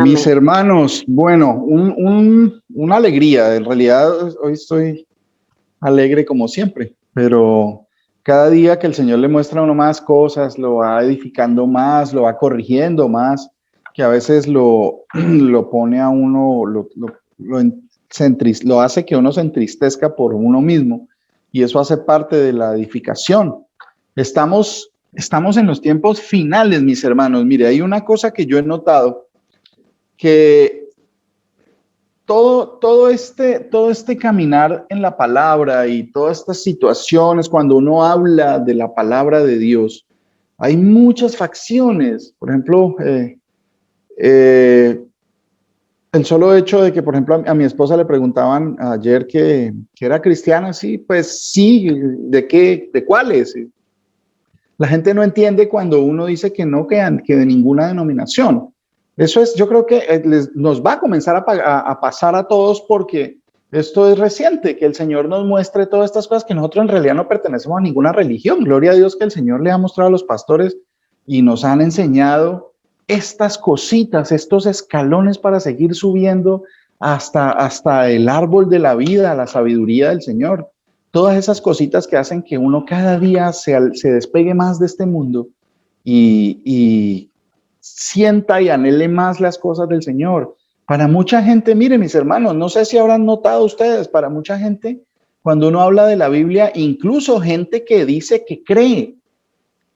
Mis Amén. hermanos, bueno, una alegría. En realidad, hoy estoy alegre como siempre, pero cada día que el Señor le muestra a uno más cosas, lo va edificando más, lo va corrigiendo más, que a veces lo pone a uno, lo hace que uno se entristezca por uno mismo, y eso hace parte de la edificación. Estamos en los tiempos finales, mis hermanos. Mire, hay una cosa que yo he notado que todo este caminar en la palabra y todas estas situaciones, cuando uno habla de la palabra de Dios, hay muchas facciones. Por ejemplo, eh, el solo hecho de que, por ejemplo, a mi esposa le preguntaban ayer que era cristiana, sí, pues sí, ¿de qué? ¿De cuáles? La gente no entiende cuando uno dice que no, que de ninguna denominación. Eso es, yo creo que nos va a comenzar a pasar a todos porque esto es reciente, que el Señor nos muestre todas estas cosas que nosotros en realidad no pertenecemos a ninguna religión. Gloria a Dios que el Señor le ha mostrado a los pastores y nos han enseñado estas cositas, estos escalones para seguir subiendo hasta el árbol de la vida, la sabiduría del Señor. Todas esas cositas que hacen que uno cada día se despegue más de este mundo y sienta y anhele más las cosas del Señor. Para mucha gente, miren mis hermanos, no sé si habrán notado ustedes, para mucha gente, cuando uno habla de la Biblia, incluso gente que dice que cree,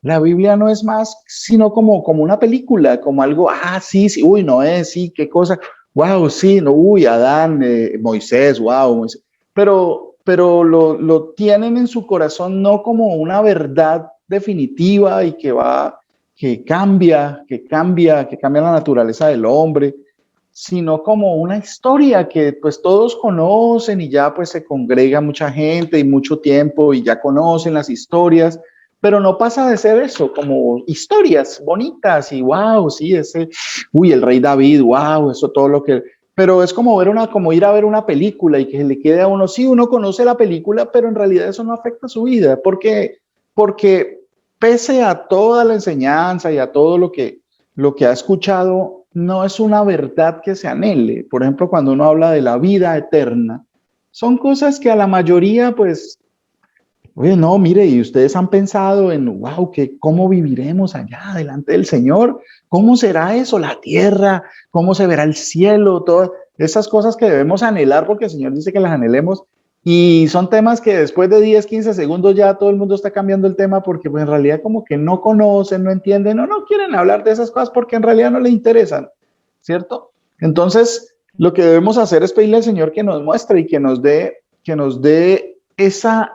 la Biblia no es más sino como una película, como algo, sí, sí, uy, Noé, sí, qué cosa, wow, sí, no, uy, Adán, Moisés, wow, Moisés. Pero lo tienen en su corazón no como una verdad definitiva y que cambia la naturaleza del hombre, sino como una historia que pues todos conocen y ya pues se congrega mucha gente y mucho tiempo y ya conocen las historias, pero no pasa de ser eso, como historias bonitas y wow, sí, el rey David, wow, eso todo lo que, pero es como ir a ver una película y que le quede a uno, sí, uno conoce la película, pero en realidad eso no afecta su vida, porque pese a toda la enseñanza y a todo lo que ha escuchado, no es una verdad que se anhele. Por ejemplo, cuando uno habla de la vida eterna, son cosas que a la mayoría, pues, oye, no, mire, y ustedes han pensado en, wow, ¿cómo viviremos allá delante del Señor? ¿Cómo será eso, la tierra? ¿Cómo se verá el cielo? Todas esas cosas que debemos anhelar porque el Señor dice que las anhelemos. Y son temas que después de 10, 15 segundos ya todo el mundo está cambiando el tema porque pues, en realidad como que no conocen, no entienden o no quieren hablar de esas cosas porque en realidad no les interesan, ¿cierto? Entonces, lo que debemos hacer es pedirle al Señor que nos muestre y que nos dé esa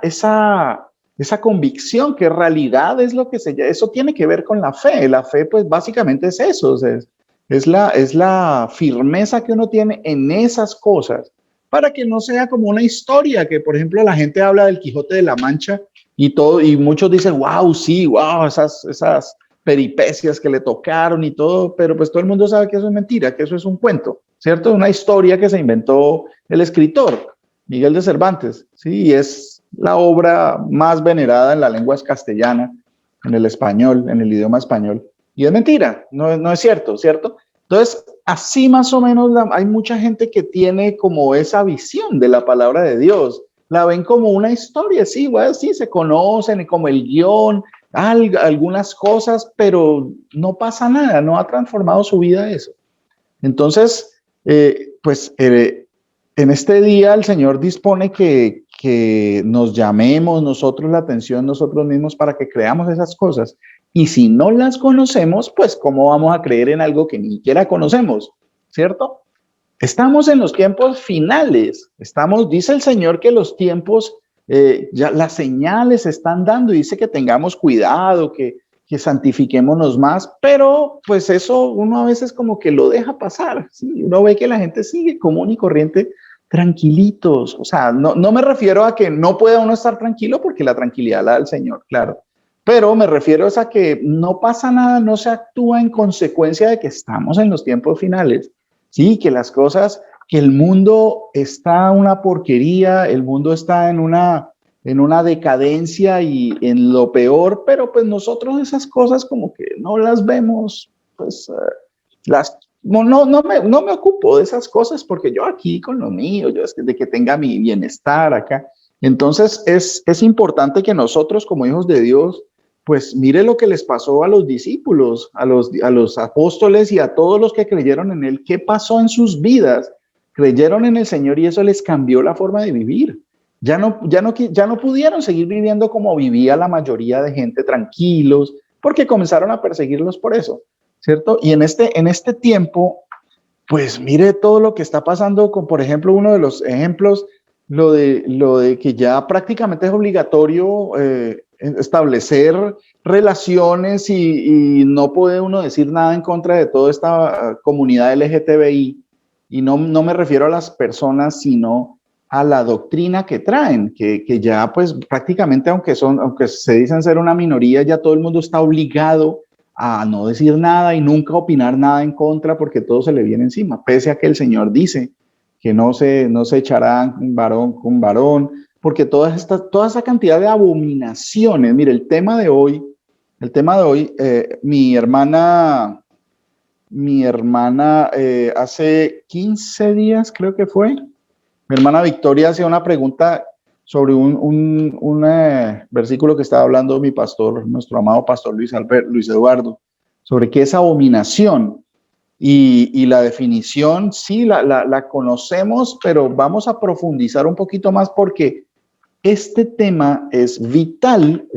convicción que en realidad es lo que eso tiene que ver con la fe. La fe, pues básicamente es eso, o sea, es la firmeza que uno tiene en esas cosas para que no sea como una historia que, por ejemplo, la gente habla del Quijote de la Mancha y muchos dicen, wow, sí, wow, esas peripecias que le tocaron y todo, pero pues todo el mundo sabe que eso es mentira, que eso es un cuento, ¿cierto? Una historia que se inventó el escritor. Miguel de Cervantes, sí, y es la obra más venerada en la lengua castellana, en el español, en el idioma español. Y es mentira, no es cierto, ¿cierto? Entonces, así más o menos hay mucha gente que tiene como esa visión de la palabra de Dios. La ven como una historia, sí, bueno, sí, se conocen como el guión, algunas cosas, pero no pasa nada, no ha transformado su vida eso. Entonces, en este día el Señor dispone que nos llamemos nosotros la atención nosotros mismos para que creamos esas cosas. Y si no las conocemos, pues ¿cómo vamos a creer en algo que ni siquiera conocemos? ¿Cierto? Estamos en los tiempos finales. Dice el Señor que los tiempos, ya las señales se están dando y dice que tengamos cuidado, que santifiquémonos más, pero pues eso uno a veces como que lo deja pasar, ¿sí? Uno ve que la gente sigue común y corriente tranquilitos, o sea, no me refiero a que no pueda uno estar tranquilo porque la tranquilidad la da el Señor, claro, pero me refiero a que no pasa nada, no se actúa en consecuencia de que estamos en los tiempos finales, sí, que las cosas, que el mundo está una porquería, el mundo está en una decadencia y en lo peor, pero pues nosotros esas cosas como que no las vemos, pues las no me ocupo de esas cosas porque yo aquí con lo mío, yo es de que tenga mi bienestar acá. Entonces es importante que nosotros como hijos de Dios, pues mire lo que les pasó a los discípulos, a los apóstoles y a todos los que creyeron en Él, qué pasó en sus vidas. Creyeron en el Señor y eso les cambió la forma de vivir. Ya no pudieron seguir viviendo como vivía la mayoría de gente, tranquilos, porque comenzaron a perseguirlos por eso, ¿cierto? Y en este tiempo, pues mire todo lo que está pasando con, por ejemplo, uno de los ejemplos, lo de que ya prácticamente es obligatorio establecer relaciones y no puede uno decir nada en contra de toda esta comunidad LGTBI. Y no me refiero a las personas, sino a la doctrina que traen, que ya pues prácticamente aunque se dicen ser una minoría, ya todo el mundo está obligado a no decir nada y nunca opinar nada en contra porque todo se le viene encima, pese a que el Señor dice que no se echará varón con varón, porque toda esa cantidad de abominaciones, mire, el tema de hoy, mi hermana hace 15 días creo que fue, mi hermana Victoria hacía una pregunta sobre un versículo que estaba hablando mi pastor, nuestro amado pastor Luis Eduardo, sobre qué es abominación. Y la definición, sí, la conocemos, pero vamos a profundizar un poquito más porque este tema es vital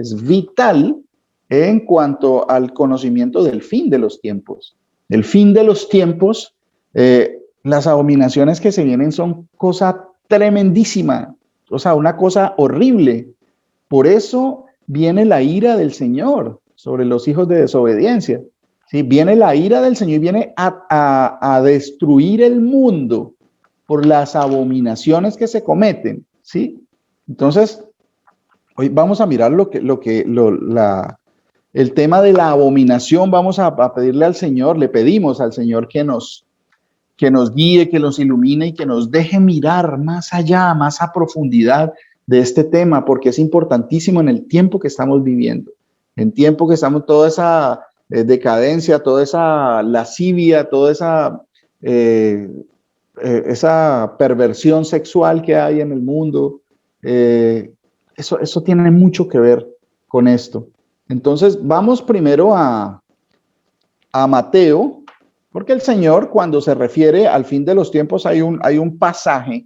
en cuanto al conocimiento del fin de los tiempos. El fin de los tiempos, las abominaciones que se vienen son cosa tremendísima, o sea, una cosa horrible. Por eso viene la ira del Señor sobre los hijos de desobediencia. ¿Sí? Viene la ira del Señor y viene a destruir el mundo por las abominaciones que se cometen. ¿Sí? Entonces, hoy vamos a mirar el tema de la abominación. Vamos a pedirle al Señor, le pedimos al Señor que nos guíe, que nos ilumine y que nos deje mirar más allá, más a profundidad de este tema, porque es importantísimo en el tiempo que estamos viviendo, en tiempo que estamos toda esa decadencia, toda esa lascivia, toda esa perversión sexual que hay en el mundo. Eso tiene mucho que ver con esto. Entonces, vamos primero a Mateo, porque el Señor, cuando se refiere al fin de los tiempos, hay un pasaje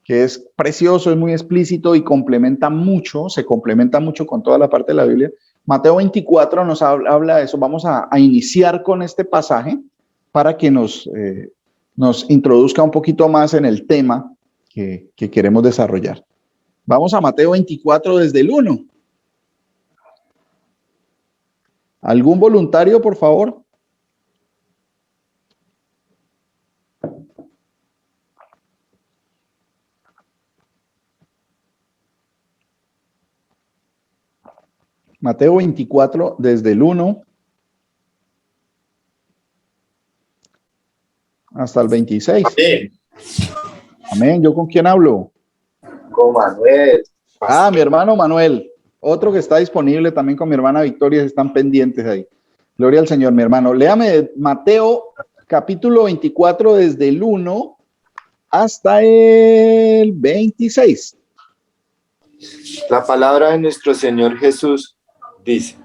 que es precioso, es muy explícito y se complementa mucho con toda la parte de la Biblia. Mateo 24 nos habla de eso. Vamos a iniciar con este pasaje para que nos introduzca un poquito más en el tema que queremos desarrollar. Vamos a Mateo 24 desde el 1. ¿Algún voluntario, por favor? Mateo 24, desde el 1 hasta el 26. Amén. Amén. ¿Yo con quién hablo? Con Manuel. Ah, mi hermano Manuel. Otro que está disponible también con mi hermana Victoria. Están pendientes ahí. Gloria al Señor, mi hermano. Léame Mateo capítulo 24, desde el 1 hasta el 26. La palabra de nuestro Señor Jesús dice: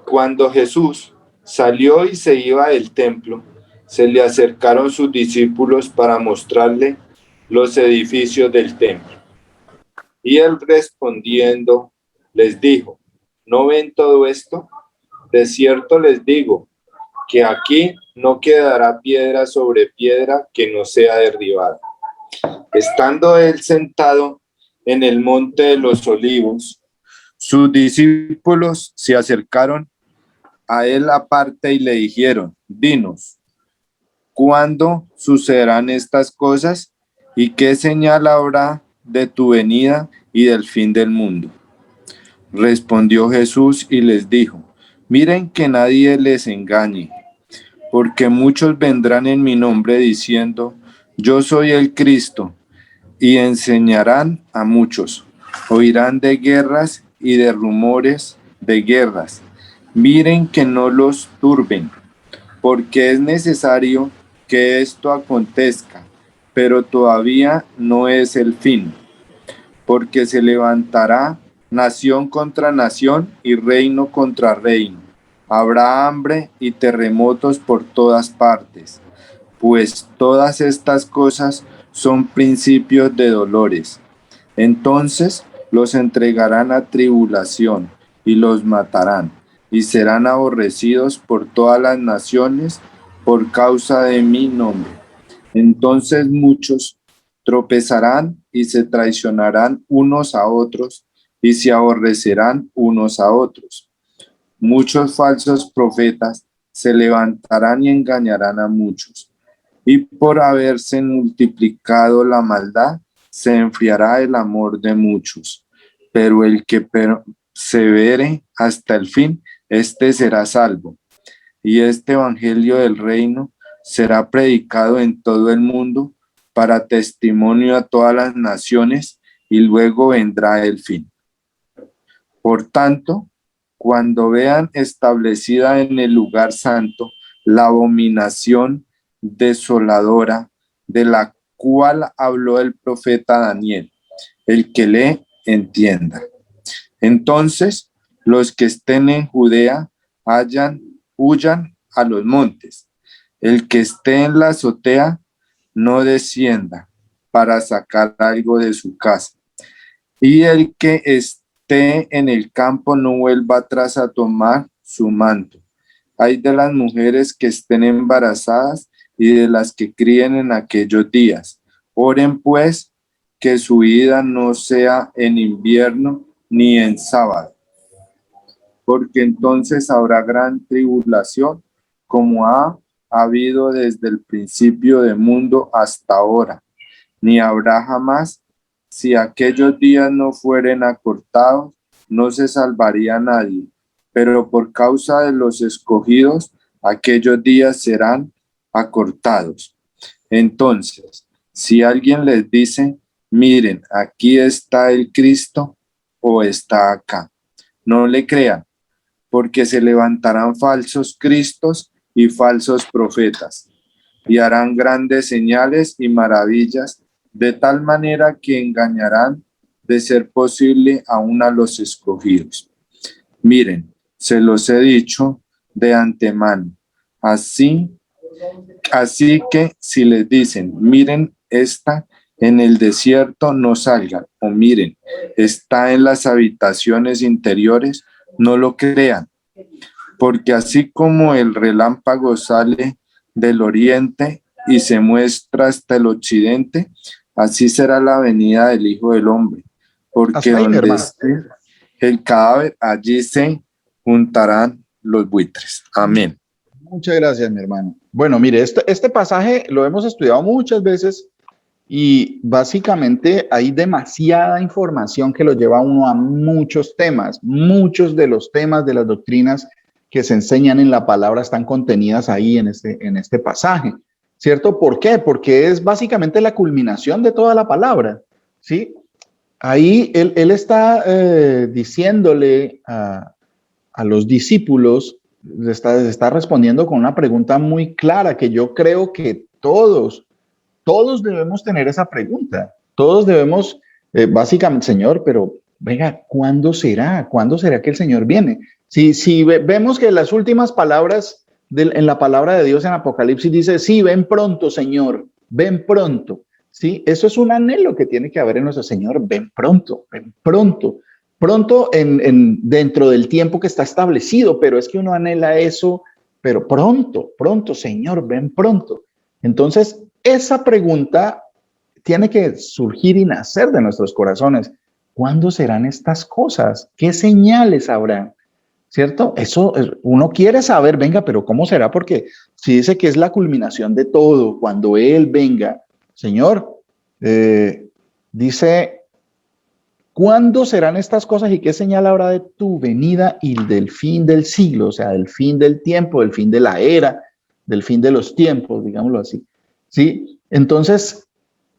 cuando Jesús salió y se iba del templo, se le acercaron sus discípulos para mostrarle los edificios del templo. Y él respondiendo les dijo: ¿no ven todo esto? De cierto les digo que aquí no quedará piedra sobre piedra que no sea derribada. Estando él sentado en el monte de los olivos, sus discípulos se acercaron a él aparte y le dijeron: dinos, ¿cuándo sucederán estas cosas? ¿Y qué señal habrá de tu venida y del fin del mundo? Respondió Jesús y les dijo: miren que nadie les engañe, porque muchos vendrán en mi nombre diciendo: yo soy el Cristo, y enseñarán a muchos. Oirán de guerras y de rumores de guerras. Miren que no los turben, porque es necesario que esto acontezca, pero todavía no es el fin, porque se levantará nación contra nación y reino contra reino. Habrá hambre y terremotos por todas partes, pues todas estas cosas son principios de dolores. Entonces los entregarán a tribulación y los matarán, y serán aborrecidos por todas las naciones por causa de mi nombre. Entonces muchos tropezarán y se traicionarán unos a otros y se aborrecerán unos a otros. Muchos falsos profetas se levantarán y engañarán a muchos. Y por haberse multiplicado la maldad, se enfriará el amor de muchos. Pero el que persevere hasta el fin, éste será salvo. Y este evangelio del reino será predicado en todo el mundo para testimonio a todas las naciones, y luego vendrá el fin. Por tanto, cuando vean establecida en el lugar santo la abominación desoladora de la cual habló el profeta Daniel, el que lee entienda. Entonces, los que estén en Judea huyan a los montes. El que esté en la azotea no descienda para sacar algo de su casa. Y el que esté en el campo no vuelva atrás a tomar su manto. Ay de las mujeres que estén embarazadas y de las que críen en aquellos días. Oren pues que su ida no sea en invierno ni en sábado, porque entonces habrá gran tribulación, como ha habido desde el principio del mundo hasta ahora, ni habrá jamás. Si aquellos días no fueren acortados, no se salvaría nadie, pero por causa de los escogidos, aquellos días serán acortados. Entonces, si alguien les dice, miren, aquí está el Cristo o está acá, no le crean, porque se levantarán falsos cristos y falsos profetas, y harán grandes señales y maravillas, de tal manera que engañarán, de ser posible, aún a los escogidos. Miren, se los he dicho de antemano. Así que si les dicen, miren, está en el desierto, no salgan, o miren, está en las habitaciones interiores, no lo crean, porque así como el relámpago sale del oriente y se muestra hasta el occidente, así será la venida del Hijo del Hombre, porque Hasta ahí, mi donde hermano. esté el cadáver, allí se juntarán los buitres. Amén. Muchas gracias, mi hermano. Bueno, mire, este pasaje lo hemos estudiado muchas veces y básicamente hay demasiada información que lo lleva a uno a muchos temas. Muchos de los temas de las doctrinas que se enseñan en la palabra están contenidas ahí en este pasaje, ¿cierto? ¿Por qué? Porque es básicamente la culminación de toda la palabra, ¿sí? Ahí él está diciéndole a los discípulos, está respondiendo con una pregunta muy clara que yo creo que todos debemos tener esa pregunta. Todos debemos, básicamente, Señor, pero venga, ¿cuándo será? ¿Cuándo será que el Señor viene? Si vemos que las últimas palabras en la palabra de Dios en Apocalipsis dice, sí, ven pronto, Señor, ven pronto. Sí, eso es un anhelo que tiene que haber en nuestro Señor, ven pronto, pronto dentro del tiempo que está establecido, pero es que uno anhela eso, pero pronto, Señor, ven pronto. Entonces, esa pregunta tiene que surgir y nacer de nuestros corazones. ¿Cuándo serán estas cosas? ¿Qué señales habrá? ¿Cierto? Eso uno quiere saber, venga, pero ¿cómo será? Porque si dice que es la culminación de todo, cuando Él venga, Señor, dice, ¿cuándo serán estas cosas y qué señal habrá de tu venida y del fin del siglo? O sea, del fin del tiempo, del fin de la era, del fin de los tiempos, digámoslo así. ¿Sí? Entonces,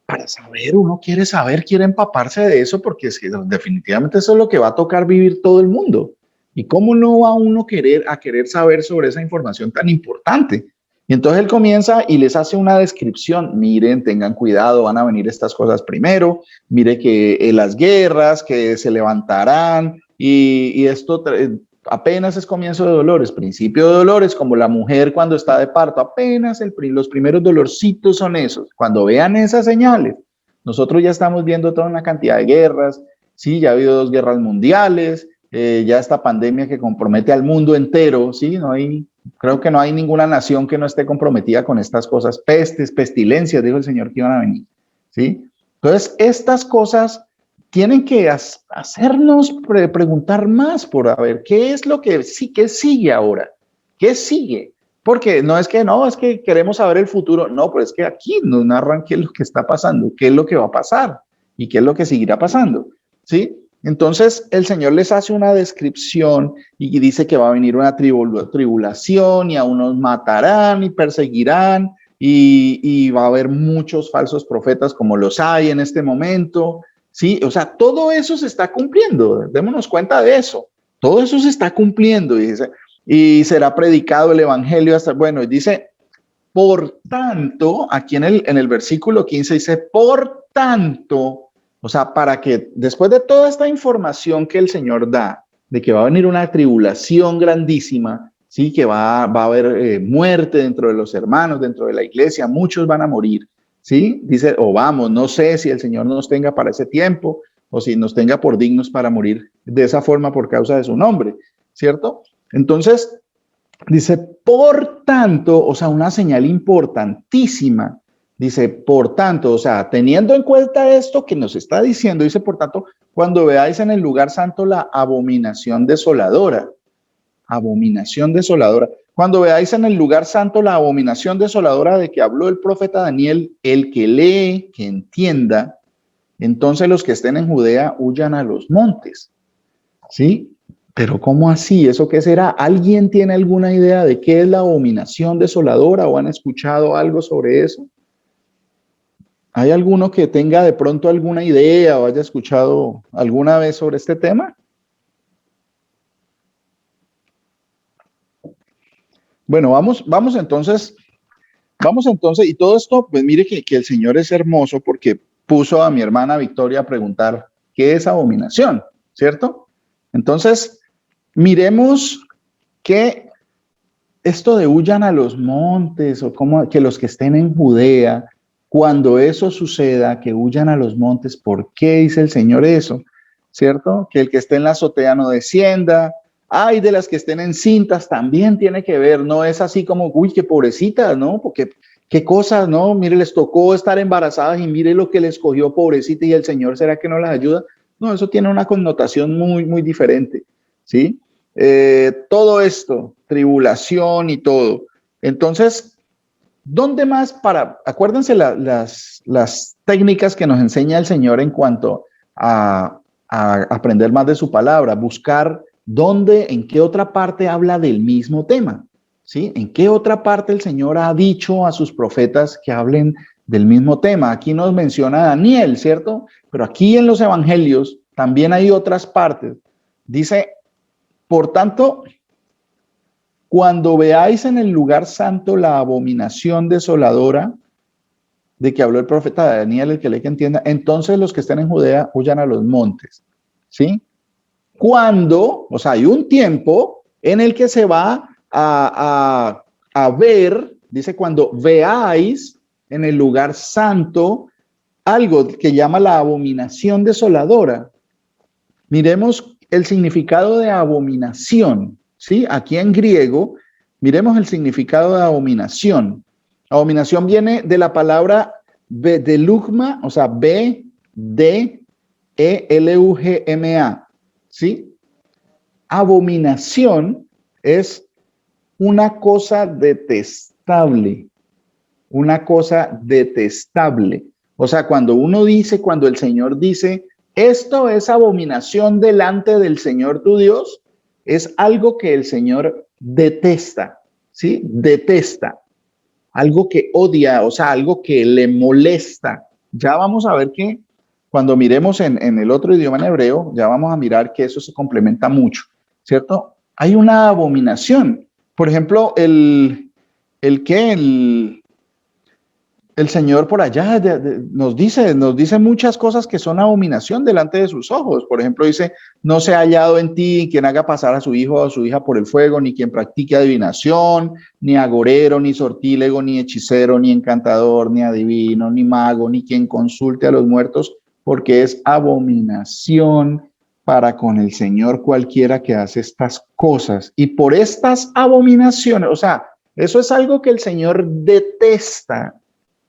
para saber, uno quiere saber, quiere empaparse de eso, porque es que definitivamente eso es lo que va a tocar vivir todo el mundo. ¿Y cómo no va uno a querer saber sobre esa información tan importante? Y entonces él comienza y les hace una descripción. Miren, tengan cuidado, van a venir estas cosas primero. Mire que las guerras, que se levantarán y esto apenas es comienzo de dolores, principio de dolores, como la mujer cuando está de parto. Apenas los primeros dolorcitos son esos. Cuando vean esas señales, nosotros ya estamos viendo toda una cantidad de guerras. Sí, ya ha habido 2 guerras mundiales, ya esta pandemia que compromete al mundo entero. Sí, creo que no hay ninguna nación que no esté comprometida con estas cosas. Pestes, pestilencias, dijo el Señor que iban a venir. ¿Sí? Entonces, estas cosas tienen que hacernos preguntar más por a ver qué es lo que sí, qué sigue ahora, qué sigue. Porque no es que queremos saber el futuro, no, pero es que aquí nos narran qué es lo que está pasando, qué es lo que va a pasar y qué es lo que seguirá pasando. ¿Sí? Entonces el Señor les hace una descripción y dice que va a venir una tribulación y a unos matarán y perseguirán y va a haber muchos falsos profetas como los hay en este momento. Sí, o sea, todo eso se está cumpliendo. Démonos cuenta de eso. Todo eso se está cumpliendo y será predicado el evangelio hasta, bueno, y dice, por tanto, aquí en el versículo 15 dice, por tanto. O sea, para que después de toda esta información que el Señor da, de que va a venir una tribulación grandísima, sí, que va a haber muerte dentro de los hermanos, dentro de la iglesia, muchos van a morir, sí, dice, o vamos, no sé si el Señor nos tenga para ese tiempo, o si nos tenga por dignos para morir de esa forma por causa de su nombre, ¿cierto? Entonces, dice, por tanto, o sea, una señal importantísima. Dice, por tanto, o sea, teniendo en cuenta esto que nos está diciendo, dice, por tanto, cuando veáis en el lugar santo la abominación desoladora, cuando veáis en el lugar santo la abominación desoladora de que habló el profeta Daniel, el que lee, que entienda, entonces los que estén en Judea huyan a los montes, ¿sí? Pero ¿cómo así? ¿Eso qué será? ¿Alguien tiene alguna idea de qué es la abominación desoladora o han escuchado algo sobre eso? ¿Hay alguno que tenga de pronto alguna idea o haya escuchado alguna vez sobre este tema? Bueno, vamos entonces, y todo esto, pues mire que el Señor es hermoso porque puso a mi hermana Victoria a preguntar, ¿qué es abominación? ¿Cierto? Entonces, miremos que esto de huyan a los montes o como que los que estén en Judea, cuando eso suceda, que huyan a los montes, ¿por qué dice el Señor eso? ¿Cierto? Que el que esté en la azotea no descienda. Ay, de las que estén encintas también tiene que ver, no es así como, uy, qué pobrecitas, ¿no? Porque qué cosas, ¿no? Mire, les tocó estar embarazadas y mire lo que les cogió, pobrecita, y el Señor, ¿será que no las ayuda? No, eso tiene una connotación muy, muy diferente, ¿sí? Todo esto, tribulación y todo. Entonces, ¿dónde más acuérdense las técnicas que nos enseña el Señor en cuanto a aprender más de su palabra? Buscar dónde, en qué otra parte habla del mismo tema, ¿sí? ¿En qué otra parte el Señor ha dicho a sus profetas que hablen del mismo tema? Aquí nos menciona Daniel, ¿cierto? Pero aquí en los evangelios también hay otras partes. Dice, por tanto, cuando veáis en el lugar santo la abominación desoladora de que habló el profeta Daniel, el que lee que entienda, entonces los que estén en Judea huyan a los montes, ¿sí? Cuando, o sea, hay un tiempo en el que se va a ver, dice, cuando veáis en el lugar santo algo que llama la abominación desoladora. Miremos el significado de abominación, ¿sí? Aquí en griego, miremos el significado de abominación. Abominación viene de la palabra bedelugma, o sea, B-D-E-L-U-G-M-A, ¿sí? Abominación es una cosa detestable, una cosa detestable. O sea, cuando el Señor dice, esto es abominación delante del Señor tu Dios, es algo que el Señor detesta, ¿sí? Detesta, algo que odia, o sea, algo que le molesta. Ya vamos a ver que cuando miremos en el otro idioma, en hebreo, ya vamos a mirar que eso se complementa mucho, ¿cierto? Hay una abominación. Por ejemplo, el que el Señor por allá nos dice muchas cosas que son abominación delante de sus ojos. Por ejemplo, dice, no se ha hallado en ti quien haga pasar a su hijo o a su hija por el fuego, ni quien practique adivinación, ni agorero, ni sortílego, ni hechicero, ni encantador, ni adivino, ni mago, ni quien consulte a los muertos, porque es abominación para con el Señor cualquiera que hace estas cosas. Y por estas abominaciones, o sea, eso es algo que el Señor detesta,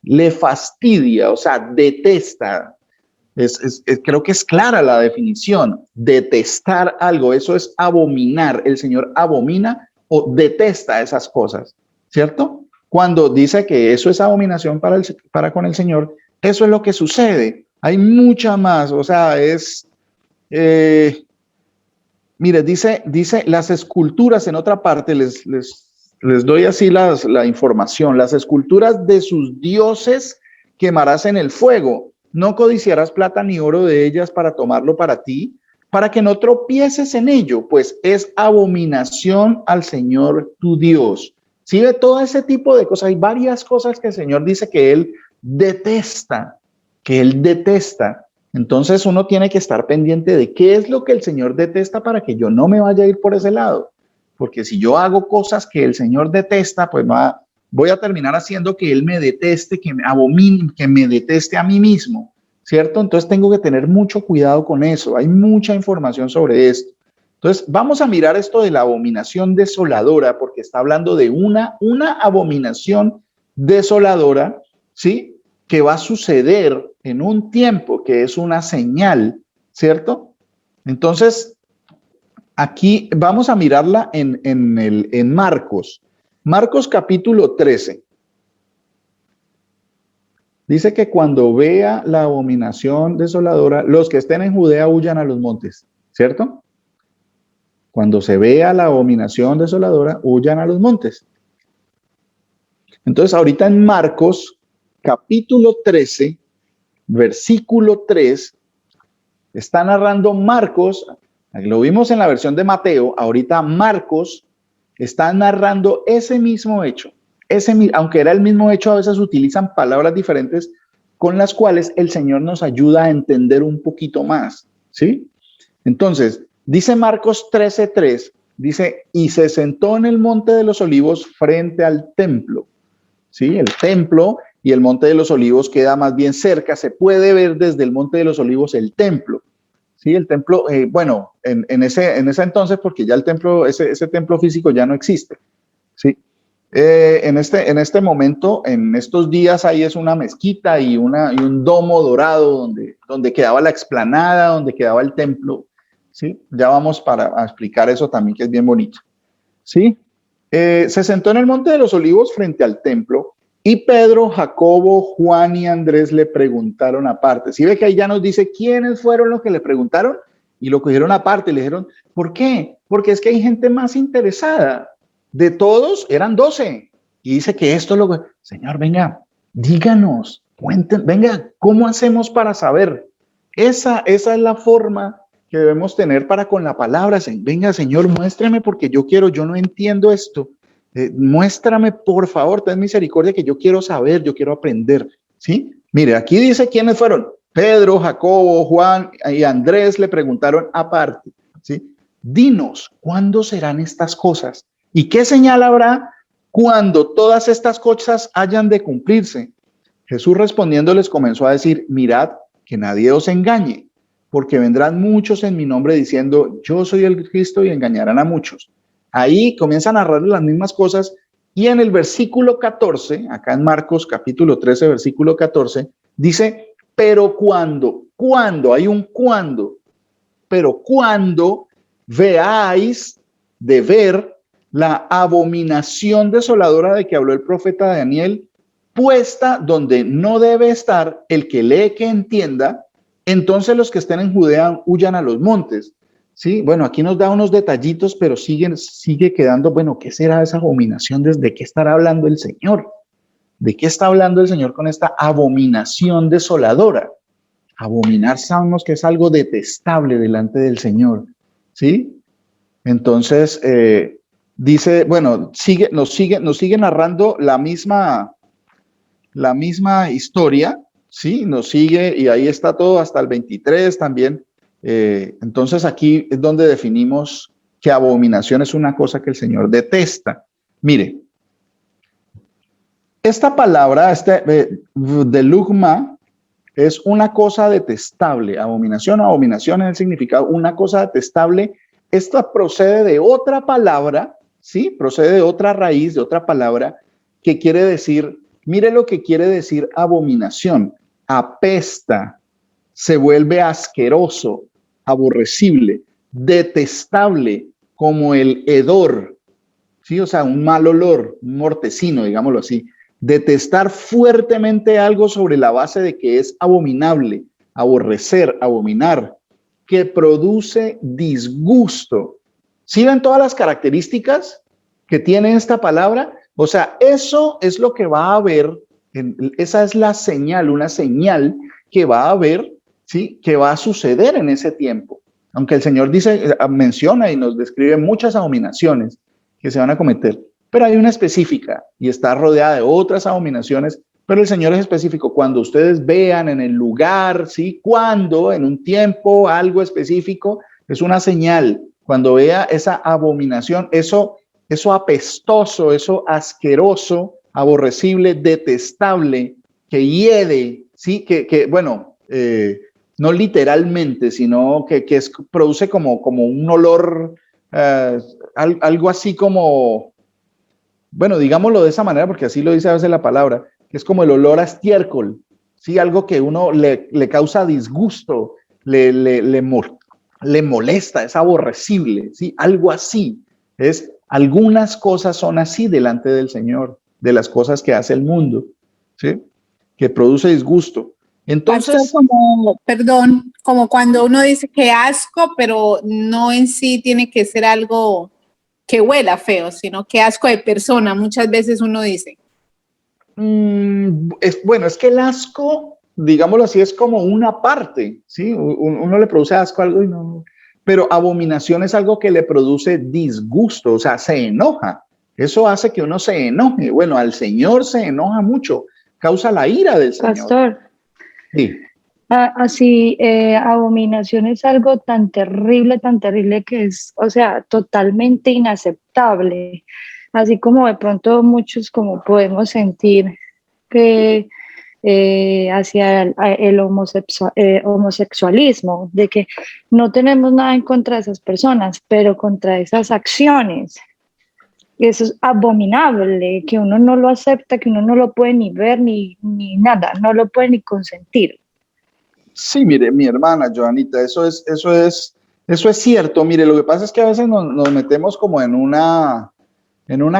le fastidia, o sea, detesta. Creo que es clara la definición. Detestar algo, eso es abominar. El Señor abomina o detesta esas cosas, ¿cierto? Cuando dice que eso es abominación para con el Señor, eso es lo que sucede. Hay mucha más, o sea, mire, dice las esculturas en otra parte, les doy así la información. Las esculturas de sus dioses quemarás en el fuego. No codiciarás plata ni oro de ellas para tomarlo para ti, para que no tropieces en ello, pues es abominación al Señor tu Dios. ¿Sí ve todo ese tipo de cosas? Hay varias cosas que el Señor dice que Él detesta, que Él detesta. Entonces uno tiene que estar pendiente de qué es lo que el Señor detesta para que yo no me vaya a ir por ese lado. Porque si yo hago cosas que el Señor detesta, pues voy a terminar haciendo que Él me deteste, que me abomine, que me deteste a mí mismo, ¿cierto? Entonces tengo que tener mucho cuidado con eso. Hay mucha información sobre esto. Entonces vamos a mirar esto de la abominación desoladora, porque está hablando de una abominación desoladora, ¿sí? Que va a suceder en un tiempo que es una señal, ¿cierto? Entonces, aquí vamos a mirarla en Marcos. Marcos capítulo 13. Dice que cuando vea la abominación desoladora, los que estén en Judea huyan a los montes, ¿cierto? Cuando se vea la abominación desoladora, huyan a los montes. Entonces, ahorita en Marcos capítulo 13, versículo 3, está narrando Marcos, lo vimos en la versión de Mateo, ahorita Marcos está narrando ese mismo hecho. Aunque era el mismo hecho, a veces utilizan palabras diferentes con las cuales el Señor nos ayuda a entender un poquito más, ¿sí? Entonces, dice Marcos 13:3, dice, y se sentó en el monte de los olivos frente al templo, ¿sí? El templo y el monte de los olivos queda más bien cerca, se puede ver desde el monte de los olivos el templo. Sí, el templo, bueno, en ese entonces, porque ya el templo, ese templo físico ya no existe. Sí. En este momento, en estos días, ahí es una mezquita y un domo dorado donde quedaba la explanada, donde quedaba el templo. Sí, ya vamos a explicar eso también, que es bien bonito. Sí. Se sentó en el monte de los olivos frente al templo y Pedro, Jacobo, Juan y Andrés le preguntaron aparte. ¿Sí ve que ahí ya nos dice quiénes fueron los que le preguntaron? Y lo cogieron aparte, le dijeron, ¿por qué? Porque es que hay gente más interesada. De todos eran 12. Y dice que esto lo... Señor, venga, díganos, cuenten, venga, ¿cómo hacemos para saber? Esa es la forma que debemos tener para con la palabra. Venga, Señor, muéstrame porque yo no entiendo esto. Muéstrame, por favor, ten misericordia que yo quiero saber, yo quiero aprender. ¿Sí? Mire, aquí dice quiénes fueron. Pedro, Jacobo, Juan y Andrés le preguntaron aparte. ¿Sí? Dinos, ¿cuándo serán estas cosas? ¿Y qué señal habrá cuando todas estas cosas hayan de cumplirse? Jesús respondiendo les comenzó a decir, mirad que nadie os engañe, porque vendrán muchos en mi nombre diciendo, yo soy el Cristo y engañarán a muchos. Ahí comienzan a narrar las mismas cosas y en el versículo 14, acá en Marcos capítulo 13, versículo 14, dice, pero cuando, hay un cuando, pero cuando veáis de ver la abominación desoladora de que habló el profeta Daniel, puesta donde no debe estar, el que lee que entienda, entonces los que estén en Judea huyan a los montes. Sí, bueno, aquí nos da unos detallitos, pero sigue quedando, bueno, ¿qué será esa abominación? ¿De qué estará hablando el Señor? ¿De qué está hablando el Señor con esta abominación desoladora? Abominar sabemos que es algo detestable delante del Señor, ¿sí? Entonces, Dice, bueno, nos sigue narrando la misma historia, ¿sí? Nos sigue y ahí está todo hasta el 23 también. Entonces aquí es donde definimos que abominación es una cosa que el Señor detesta. Mire, esta palabra de lugma es una cosa detestable. Abominación es el significado, una cosa detestable. Esta procede de otra palabra, ¿sí? Procede de otra raíz, de otra palabra que quiere decir, mire lo que quiere decir abominación. Apesta, se vuelve asqueroso, aborrecible, detestable, como el hedor, ¿sí? O sea, un mal olor, un mortecino, digámoslo así. Detestar fuertemente algo sobre la base de que es abominable, aborrecer, abominar, que produce disgusto. ¿Sí ven todas las características que tiene esta palabra? O sea, eso es lo que va a haber, esa es la señal, una señal que va a haber, ¿sí? Que va a suceder en ese tiempo. Aunque el Señor dice, menciona y nos describe muchas abominaciones que se van a cometer, pero hay una específica y está rodeada de otras abominaciones, pero el Señor es específico. Cuando ustedes vean en el lugar, ¿sí? Cuando, en un tiempo, algo específico, es una señal. Cuando vea esa abominación, eso apestoso, eso asqueroso, aborrecible, detestable, que hiede, ¿sí? Bueno, no literalmente, sino que produce como un olor, algo así como, bueno, digámoslo de esa manera, porque así lo dice a veces la palabra, que es como el olor a estiércol, ¿sí? Algo que uno le causa disgusto, le molesta, es aborrecible, ¿sí? Algo así. Algunas cosas son así delante del Señor, de las cosas que hace el mundo, ¿sí? Que produce disgusto. Pastor, Entonces, perdón, como cuando uno dice que asco, pero no en sí tiene que ser algo que huela feo, sino que asco de persona, muchas veces uno dice. Bueno, es que el asco, digámoslo así, es como una parte, ¿sí? Uno le produce asco a algo y no, pero abominación es algo que le produce disgusto, o sea, se enoja. Eso hace que uno se enoje. Bueno, al Señor se enoja mucho, causa la ira del Señor. Pastor, Sí. así, abominación es algo tan terrible que es, o sea, totalmente inaceptable. Así como de pronto muchos como podemos sentir que hacia el homosexualismo, de que no tenemos nada en contra de esas personas, pero contra esas acciones. Eso es abominable, que uno no lo acepta, que uno no lo puede ni ver ni nada, no lo puede ni consentir. Sí, mire, mi hermana Joanita, eso es cierto. Mire, lo que pasa es que a veces nos metemos como en una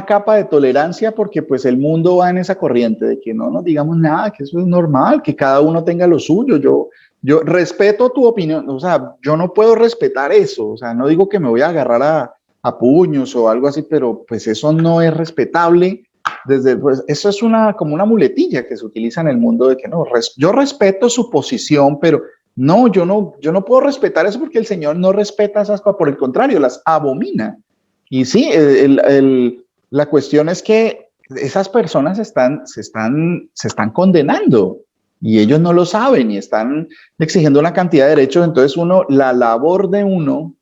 capa de tolerancia porque pues el mundo va en esa corriente de que no nos digamos nada, que eso es normal, que cada uno tenga lo suyo. Yo respeto tu opinión, o sea, yo no puedo respetar eso, o sea, no digo que me voy a agarrar a puños o algo así, pero pues eso no es respetable. Pues, eso es como una muletilla que se utiliza en el mundo de que no, yo respeto su posición, pero no, yo no puedo respetar eso porque el Señor no respeta esas cosas, por el contrario, las abomina. Y sí, la cuestión es que esas personas se están condenando y ellos no lo saben y están exigiendo una cantidad de derechos. Entonces la labor de uno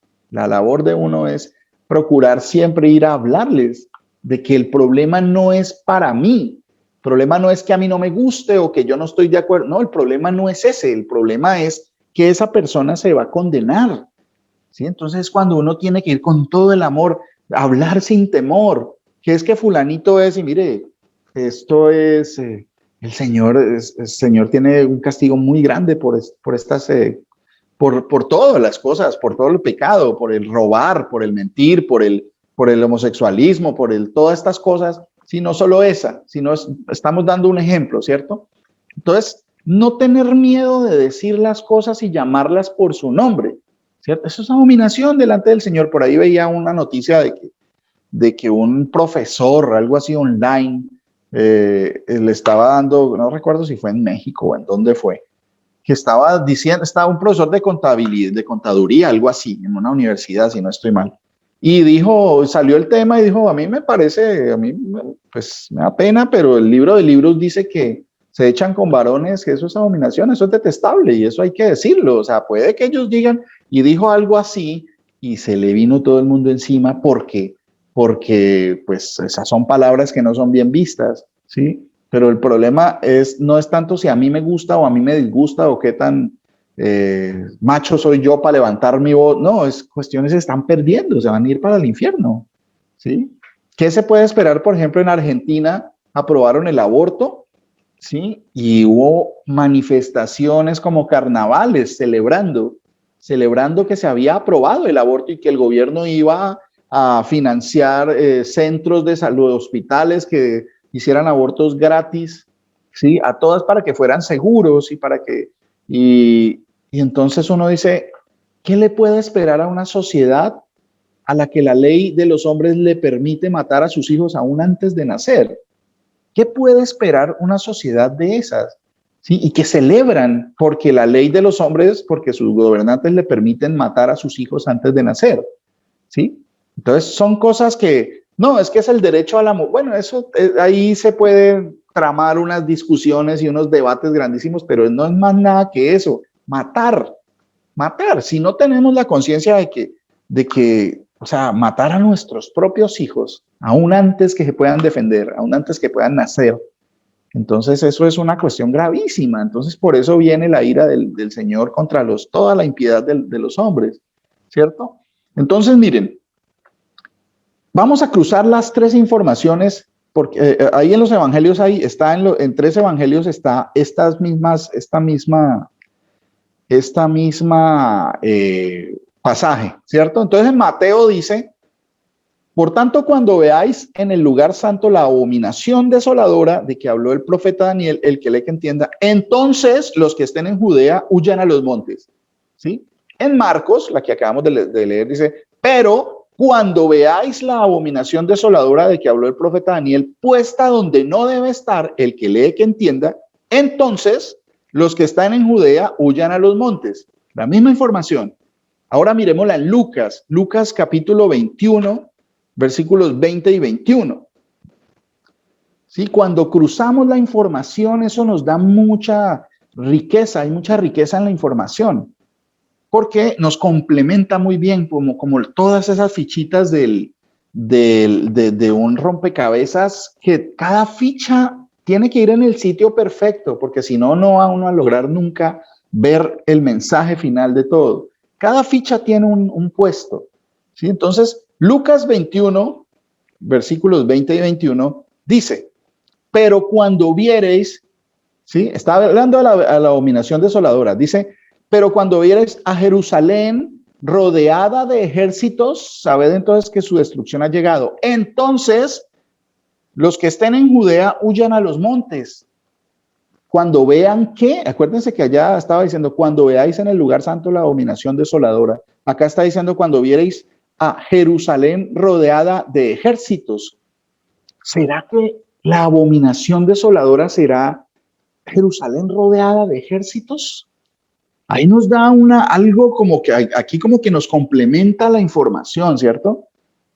es procurar siempre ir a hablarles de que el problema no es para mí. El problema no es que a mí no me guste o que yo no estoy de acuerdo. No, el problema no es ese. El problema es que esa persona se va a condenar. ¿Sí? Entonces, cuando uno tiene que ir con todo el amor, hablar sin temor, que es que fulanito es, y mire, esto es, el Señor tiene un castigo muy grande por todas las cosas, por todo el pecado, por el robar, por el mentir, por el homosexualismo, todas estas cosas, si no solo esa, sino estamos dando un ejemplo, ¿cierto? Entonces, no tener miedo de decir las cosas y llamarlas por su nombre, ¿cierto? Eso es abominación delante del Señor. Por ahí veía una noticia de que un profesor, algo así online, le estaba dando, no recuerdo si fue en México o en dónde fue, que estaba un profesor de contabilidad, de contaduría, algo así, en una universidad, si no estoy mal, Y dijo, salió el tema y dijo, a mí me parece, pues me da pena, pero el libro de libros dice que se echan con varones, que eso es abominación, eso es detestable y eso hay que decirlo. O sea, puede que ellos digan, y dijo algo así y se le vino todo el mundo encima porque pues esas son palabras que no son bien vistas, ¿sí? Pero el problema no es tanto si a mí me gusta o a mí me disgusta o qué tan macho soy yo para levantar mi voz. No, es cuestiones se están perdiendo, se van a ir para el infierno, ¿sí? ¿Qué se puede esperar? Por ejemplo, en Argentina aprobaron el aborto, ¿sí? Y hubo manifestaciones como carnavales celebrando que se había aprobado el aborto y que el gobierno iba a financiar centros de salud, hospitales que hicieran abortos gratis, ¿sí? A todas para que fueran seguros y para que... Y entonces uno dice, ¿qué le puede esperar a una sociedad a la que la ley de los hombres le permite matar a sus hijos aún antes de nacer? ¿Qué puede esperar una sociedad de esas? ¿Sí? Y que celebran porque la ley de los hombres, porque sus gobernantes le permiten matar a sus hijos antes de nacer. ¿Sí? Entonces son cosas que, no, es que es el derecho al amor. Bueno, eso ahí se puede tramar unas discusiones y unos debates grandísimos, pero no es más nada que eso. Matar. Si no tenemos la conciencia de que, o sea, matar a nuestros propios hijos, aún antes que se puedan defender, aún antes que puedan nacer, entonces eso es una cuestión gravísima. Entonces por eso viene la ira del Señor contra toda la impiedad de los hombres, ¿cierto? Entonces miren, vamos a cruzar las tres informaciones, porque ahí en los evangelios, en tres evangelios está esta misma pasaje, ¿cierto? Entonces en Mateo dice, por tanto, cuando veáis en el lugar santo la abominación desoladora de que habló el profeta Daniel, el que lee que entienda, entonces los que estén en Judea huyan a los montes, ¿sí? En Marcos, la que acabamos de leer, dice, pero cuando veáis la abominación desoladora de que habló el profeta Daniel, puesta donde no debe estar, el que lee que entienda, entonces los que están en Judea huyan a los montes. La misma información. Ahora miremosla en Lucas capítulo 21, versículos 20 y 21. ¿Sí? Cuando cruzamos la información, eso nos da mucha riqueza, hay mucha riqueza en la información, porque nos complementa muy bien, como todas esas fichitas de un rompecabezas, que cada ficha tiene que ir en el sitio perfecto, porque si no, no va uno a lograr nunca ver el mensaje final de todo. Cada ficha tiene un puesto, ¿sí? Entonces, Lucas 21, versículos 20 y 21, dice, pero cuando viereis, ¿sí? Está hablando a la abominación desoladora, dice, pero cuando viereis a Jerusalén rodeada de ejércitos, sabed entonces que su destrucción ha llegado. Entonces, los que estén en Judea huyan a los montes. Cuando vean que, acuérdense que allá estaba diciendo, cuando veáis en el lugar santo la abominación desoladora, acá está diciendo cuando viereis a Jerusalén rodeada de ejércitos. ¿Será que la abominación desoladora será Jerusalén rodeada de ejércitos? Ahí nos da algo como que aquí como que nos complementa la información, ¿cierto?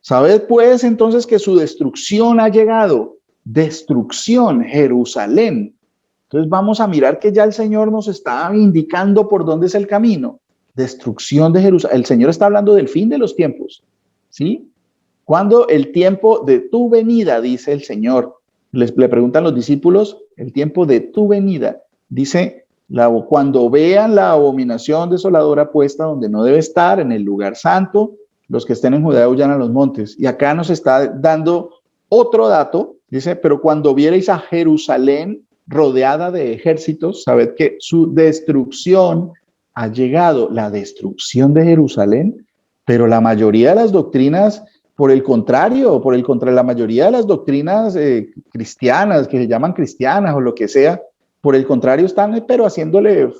Sabed pues entonces que su destrucción ha llegado. Destrucción, Jerusalén. Entonces vamos a mirar que ya el Señor nos está indicando por dónde es el camino. Destrucción de Jerusalén. El Señor está hablando del fin de los tiempos, ¿sí? Cuando el tiempo de tu venida, dice el Señor. Le preguntan los discípulos, el tiempo de tu venida. Dice, cuando vean la abominación desoladora puesta donde no debe estar, en el lugar santo, los que estén en Judea huyan a los montes. Y acá nos está dando otro dato. Dice, pero cuando viereis a Jerusalén rodeada de ejércitos, sabed que su destrucción ha llegado, la destrucción de Jerusalén, pero la mayoría de las doctrinas, por el contrario, la mayoría de las doctrinas cristianas, que se llaman cristianas o lo que sea, por el contrario están, pero haciéndole,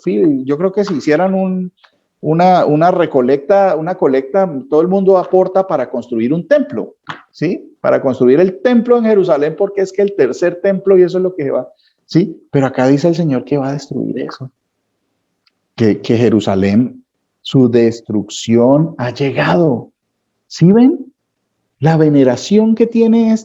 yo creo que si hicieran una colecta, todo el mundo aporta para construir un templo, ¿sí? Para construir el templo en Jerusalén, porque es que el tercer templo y eso es lo que va, ¿sí? Pero acá dice el Señor que va a destruir eso. Que Jerusalén, su destrucción ha llegado. ¿Sí ven? la veneración que tiene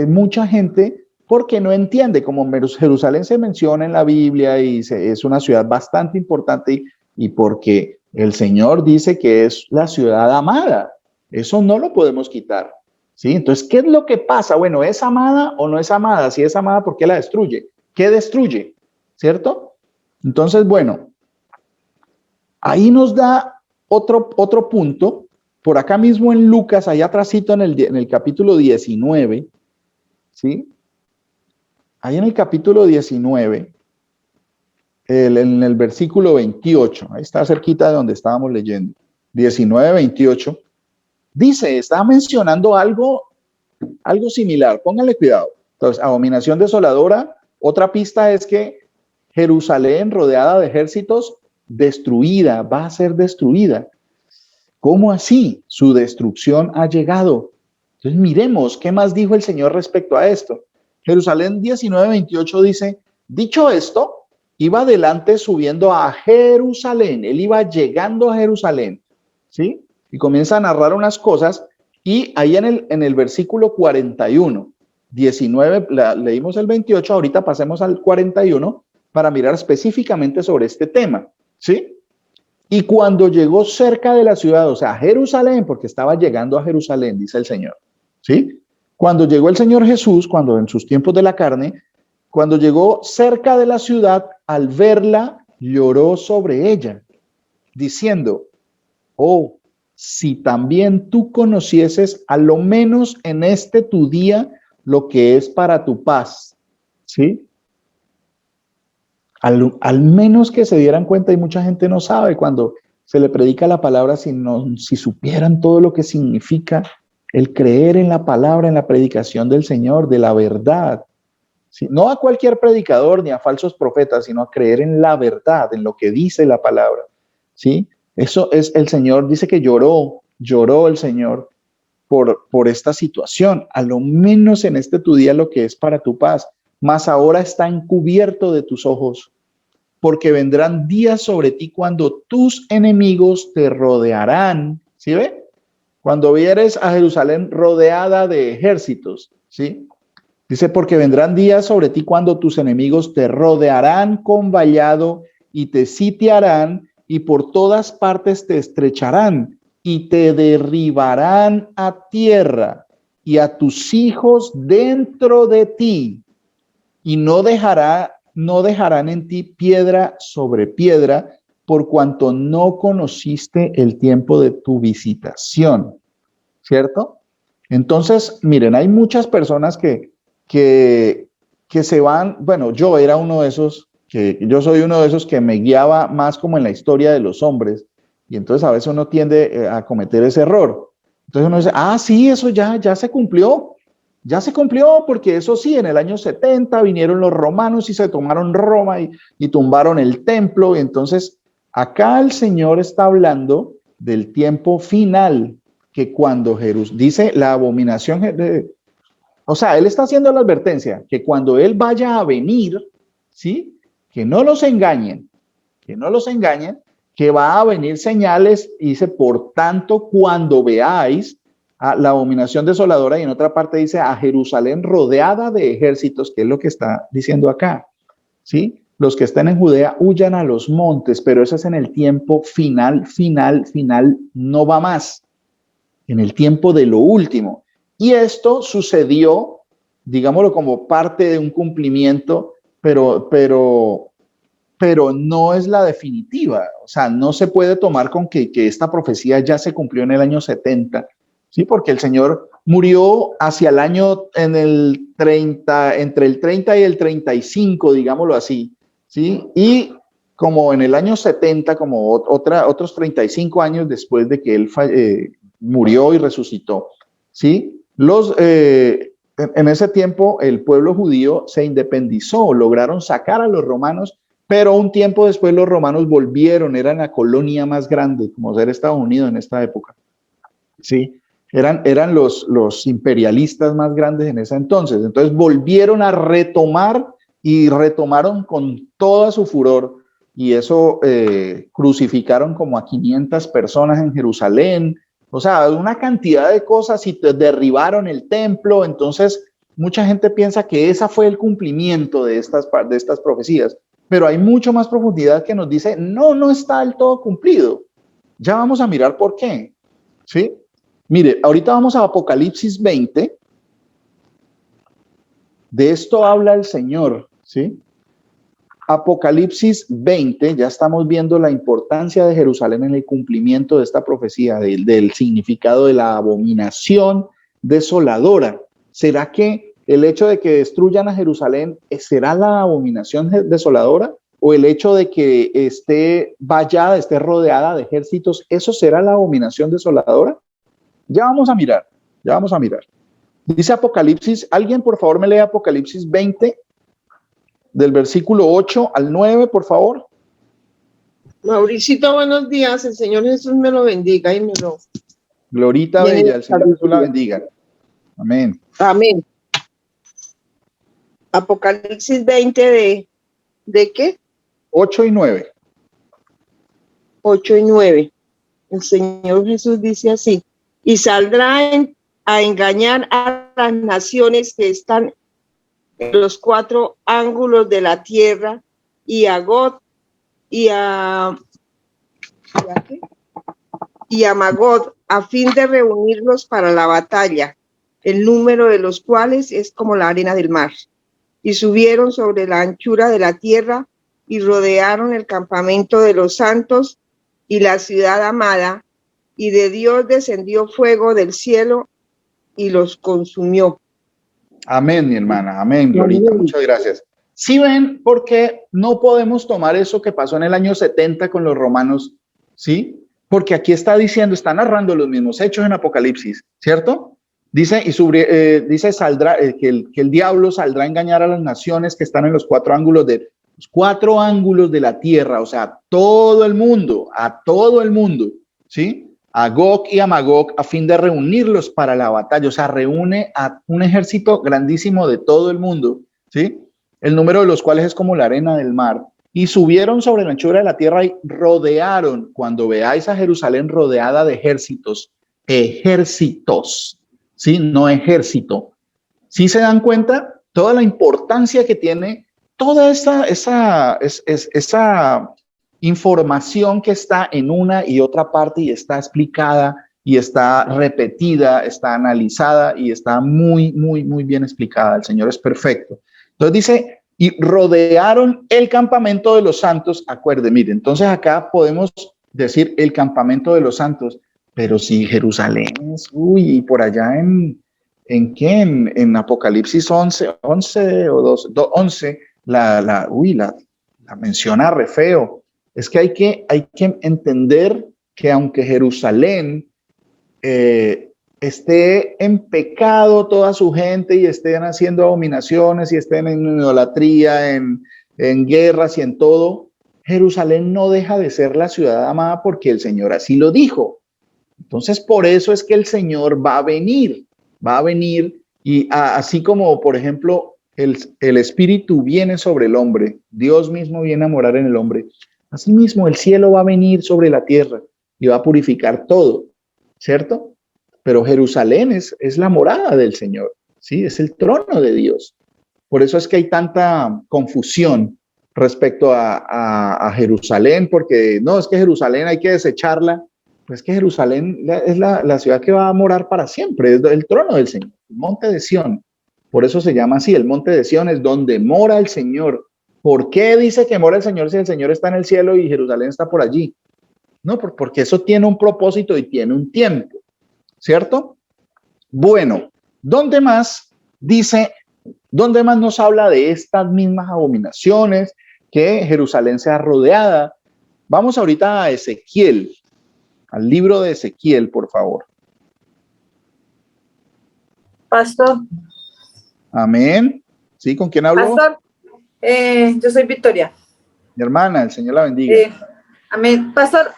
mucha gente, porque no entiende, como Jerusalén se menciona en la Biblia y es una ciudad bastante importante y porque el Señor dice que es la ciudad amada. Eso no lo podemos quitar, ¿sí? Entonces, ¿qué es lo que pasa? Bueno, ¿es amada o no es amada? Si es amada, ¿por qué la destruye? ¿Qué destruye? ¿Cierto? Entonces, bueno, ahí nos da otro punto. Por acá mismo en Lucas, allá atrásito en el capítulo 19, ¿sí? Ahí en el capítulo 19, en el versículo 28, ahí está cerquita de donde estábamos leyendo, 19, 28, dice, está mencionando algo similar, pónganle cuidado. Entonces, abominación desoladora, otra pista es que Jerusalén, rodeada de ejércitos, destruida, va a ser destruida. ¿Cómo así? Su destrucción ha llegado. Entonces, miremos qué más dijo el Señor respecto a esto. Jerusalén 19:28 dice, dicho esto, iba adelante subiendo a Jerusalén. Él iba llegando a Jerusalén, ¿sí? Y comienza a narrar unas cosas. Y ahí en el versículo 41, 19, leímos el 28, ahorita pasemos al 41 para mirar específicamente sobre este tema, ¿sí? Y cuando llegó cerca de la ciudad, o sea, Jerusalén, porque estaba llegando a Jerusalén, dice el Señor, ¿sí? Cuando llegó el Señor Jesús, cuando en sus tiempos de la carne, cuando llegó cerca de la ciudad, al verla, lloró sobre ella, diciendo, oh, si también tú conocieses, a lo menos en este tu día, lo que es para tu paz, ¿sí? Al menos que se dieran cuenta, y mucha gente no sabe cuando se le predica la palabra, si supieran todo lo que significa el creer en la palabra, en la predicación del Señor, de la verdad. ¿Sí? No a cualquier predicador ni a falsos profetas, sino a creer en la verdad, en lo que dice la palabra. ¿Sí? Eso es, el Señor dice que lloró el Señor por esta situación. A lo menos en este tu día lo que es para tu paz, mas ahora está encubierto de tus ojos, porque vendrán días sobre ti cuando tus enemigos te rodearán. ¿Sí ve? Cuando vieres a Jerusalén rodeada de ejércitos, ¿sí? Dice, porque vendrán días sobre ti cuando tus enemigos te rodearán con vallado y te sitiarán y por todas partes te estrecharán y te derribarán a tierra y a tus hijos dentro de ti y no dejarán en ti piedra sobre piedra por cuanto no conociste el tiempo de tu visitación, ¿cierto? Entonces, miren, hay muchas personas que se van, bueno, yo soy uno de esos que me guiaba más como en la historia de los hombres, y entonces a veces uno tiende a cometer ese error. Entonces uno dice, sí, eso ya se cumplió, porque eso sí, en el año 70 vinieron los romanos y se tomaron Roma y tumbaron el templo, y entonces acá el Señor está hablando del tiempo final, que cuando dice la abominación, o sea, Él está haciendo la advertencia, que cuando Él vaya a venir, ¿sí? Que no los engañen, que va a venir señales, y dice, por tanto, cuando veáis a la abominación desoladora, y en otra parte dice, a Jerusalén rodeada de ejércitos, que es lo que está diciendo acá, ¿sí? Los que estén en Judea huyan a los montes, pero eso es en el tiempo final, no va más, en el tiempo de lo último. Y esto sucedió, digámoslo, como parte de un cumplimiento, pero no es la definitiva. O sea, no se puede tomar con que esta profecía ya se cumplió en el año 70, ¿sí? Porque el Señor murió hacia el año entre el 30 y el 35, digámoslo así, ¿sí? Y como en el año 70, como otros 35 años después de que Él murió y resucitó, ¿sí? En ese tiempo el pueblo judío se independizó, lograron sacar a los romanos, pero un tiempo después los romanos volvieron, eran la colonia más grande, como era Estados Unidos en esta época, ¿sí? Eran los imperialistas más grandes en ese entonces. Entonces volvieron a retomar y retomaron con toda su furor, y eso crucificaron como a 500 personas en Jerusalén. O sea, una cantidad de cosas y derribaron el templo. Entonces, mucha gente piensa que ese fue el cumplimiento de estas profecías. Pero hay mucho más profundidad que nos dice, no, no está del todo cumplido. Ya vamos a mirar por qué. ¿Sí? Mire, ahorita vamos a Apocalipsis 20. De esto habla el Señor, ¿sí? Apocalipsis 20, ya estamos viendo la importancia de Jerusalén en el cumplimiento de esta profecía, del significado de la abominación desoladora. ¿Será que el hecho de que destruyan a Jerusalén será la abominación desoladora? ¿O el hecho de que esté vallada, esté rodeada de ejércitos, eso será la abominación desoladora? Ya vamos a mirar, ya vamos a mirar. Dice Apocalipsis, alguien por favor me lee Apocalipsis 20, del versículo 8 al 9, por favor. Mauricito, buenos días. El Señor Jesús me lo bendiga y me lo... Glorita bella, el Señor Jesús la bendiga. Amén. Amén. Apocalipsis 20 ¿de qué? 8 y 9. 8 y 9. El Señor Jesús dice así: y saldrá a engañar a las naciones que están en los cuatro ángulos de la tierra, y a Gog y a Magog, a fin de reunirlos para la batalla, el número de los cuales es como la arena del mar. Y subieron sobre la anchura de la tierra y rodearon el campamento de los santos y la ciudad amada, y de Dios descendió fuego del cielo y los consumió. Amén, mi hermana. Amén, Glorita. Muchas gracias. ¿Sí ven por qué no podemos tomar eso que pasó en el año 70 con los romanos? ¿Sí? Porque aquí está diciendo, está narrando los mismos hechos en Apocalipsis, ¿cierto? Dice, dice saldrá, que el diablo saldrá a engañar a las naciones que están en los cuatro ángulos de la tierra, o sea, a todo el mundo, ¿sí? A Gog y a Magog, a fin de reunirlos para la batalla. O sea, reúne a un ejército grandísimo de todo el mundo, ¿sí? El número de los cuales es como la arena del mar. Y subieron sobre la anchura de la tierra y rodearon. Cuando veáis a Jerusalén rodeada de ejércitos, ¿sí? No ejército. ¿Sí se dan cuenta? Toda la importancia que tiene toda esa información que está en una y otra parte y está explicada y está repetida, está analizada y está muy, muy, muy bien explicada. El Señor es perfecto. Entonces dice, y rodearon el campamento de los santos. Acuérdense, mire, entonces acá podemos decir el campamento de los santos, pero si Jerusalén es, y por allá en Apocalipsis 11 o 11, la menciona re feo. Es que hay que entender que aunque Jerusalén esté en pecado toda su gente y estén haciendo abominaciones y estén en idolatría, en guerras y en todo, Jerusalén no deja de ser la ciudad amada porque el Señor así lo dijo. Entonces, por eso es que el Señor va a venir y así como, por ejemplo, el Espíritu viene sobre el hombre, Dios mismo viene a morar en el hombre. Asimismo, el cielo va a venir sobre la tierra y va a purificar todo, ¿cierto? Pero Jerusalén es la morada del Señor, ¿sí? Es el trono de Dios. Por eso es que hay tanta confusión respecto a Jerusalén, porque no, es que Jerusalén hay que desecharla. Pues que Jerusalén es la ciudad que va a morar para siempre, es el trono del Señor, el monte de Sión. Por eso se llama así, el monte de Sión es donde mora el Señor. ¿Por qué dice que mora el Señor si el Señor está en el cielo y Jerusalén está por allí? No, porque eso tiene un propósito y tiene un tiempo, ¿cierto? Bueno, ¿dónde más nos habla de estas mismas abominaciones, que Jerusalén sea rodeada? Vamos ahorita a Ezequiel, al libro de Ezequiel, por favor. Pastor. Amén. ¿Sí? ¿Con quién hablo? Pastor, yo soy Victoria. Mi hermana, el Señor la bendiga. Amén. Pastor,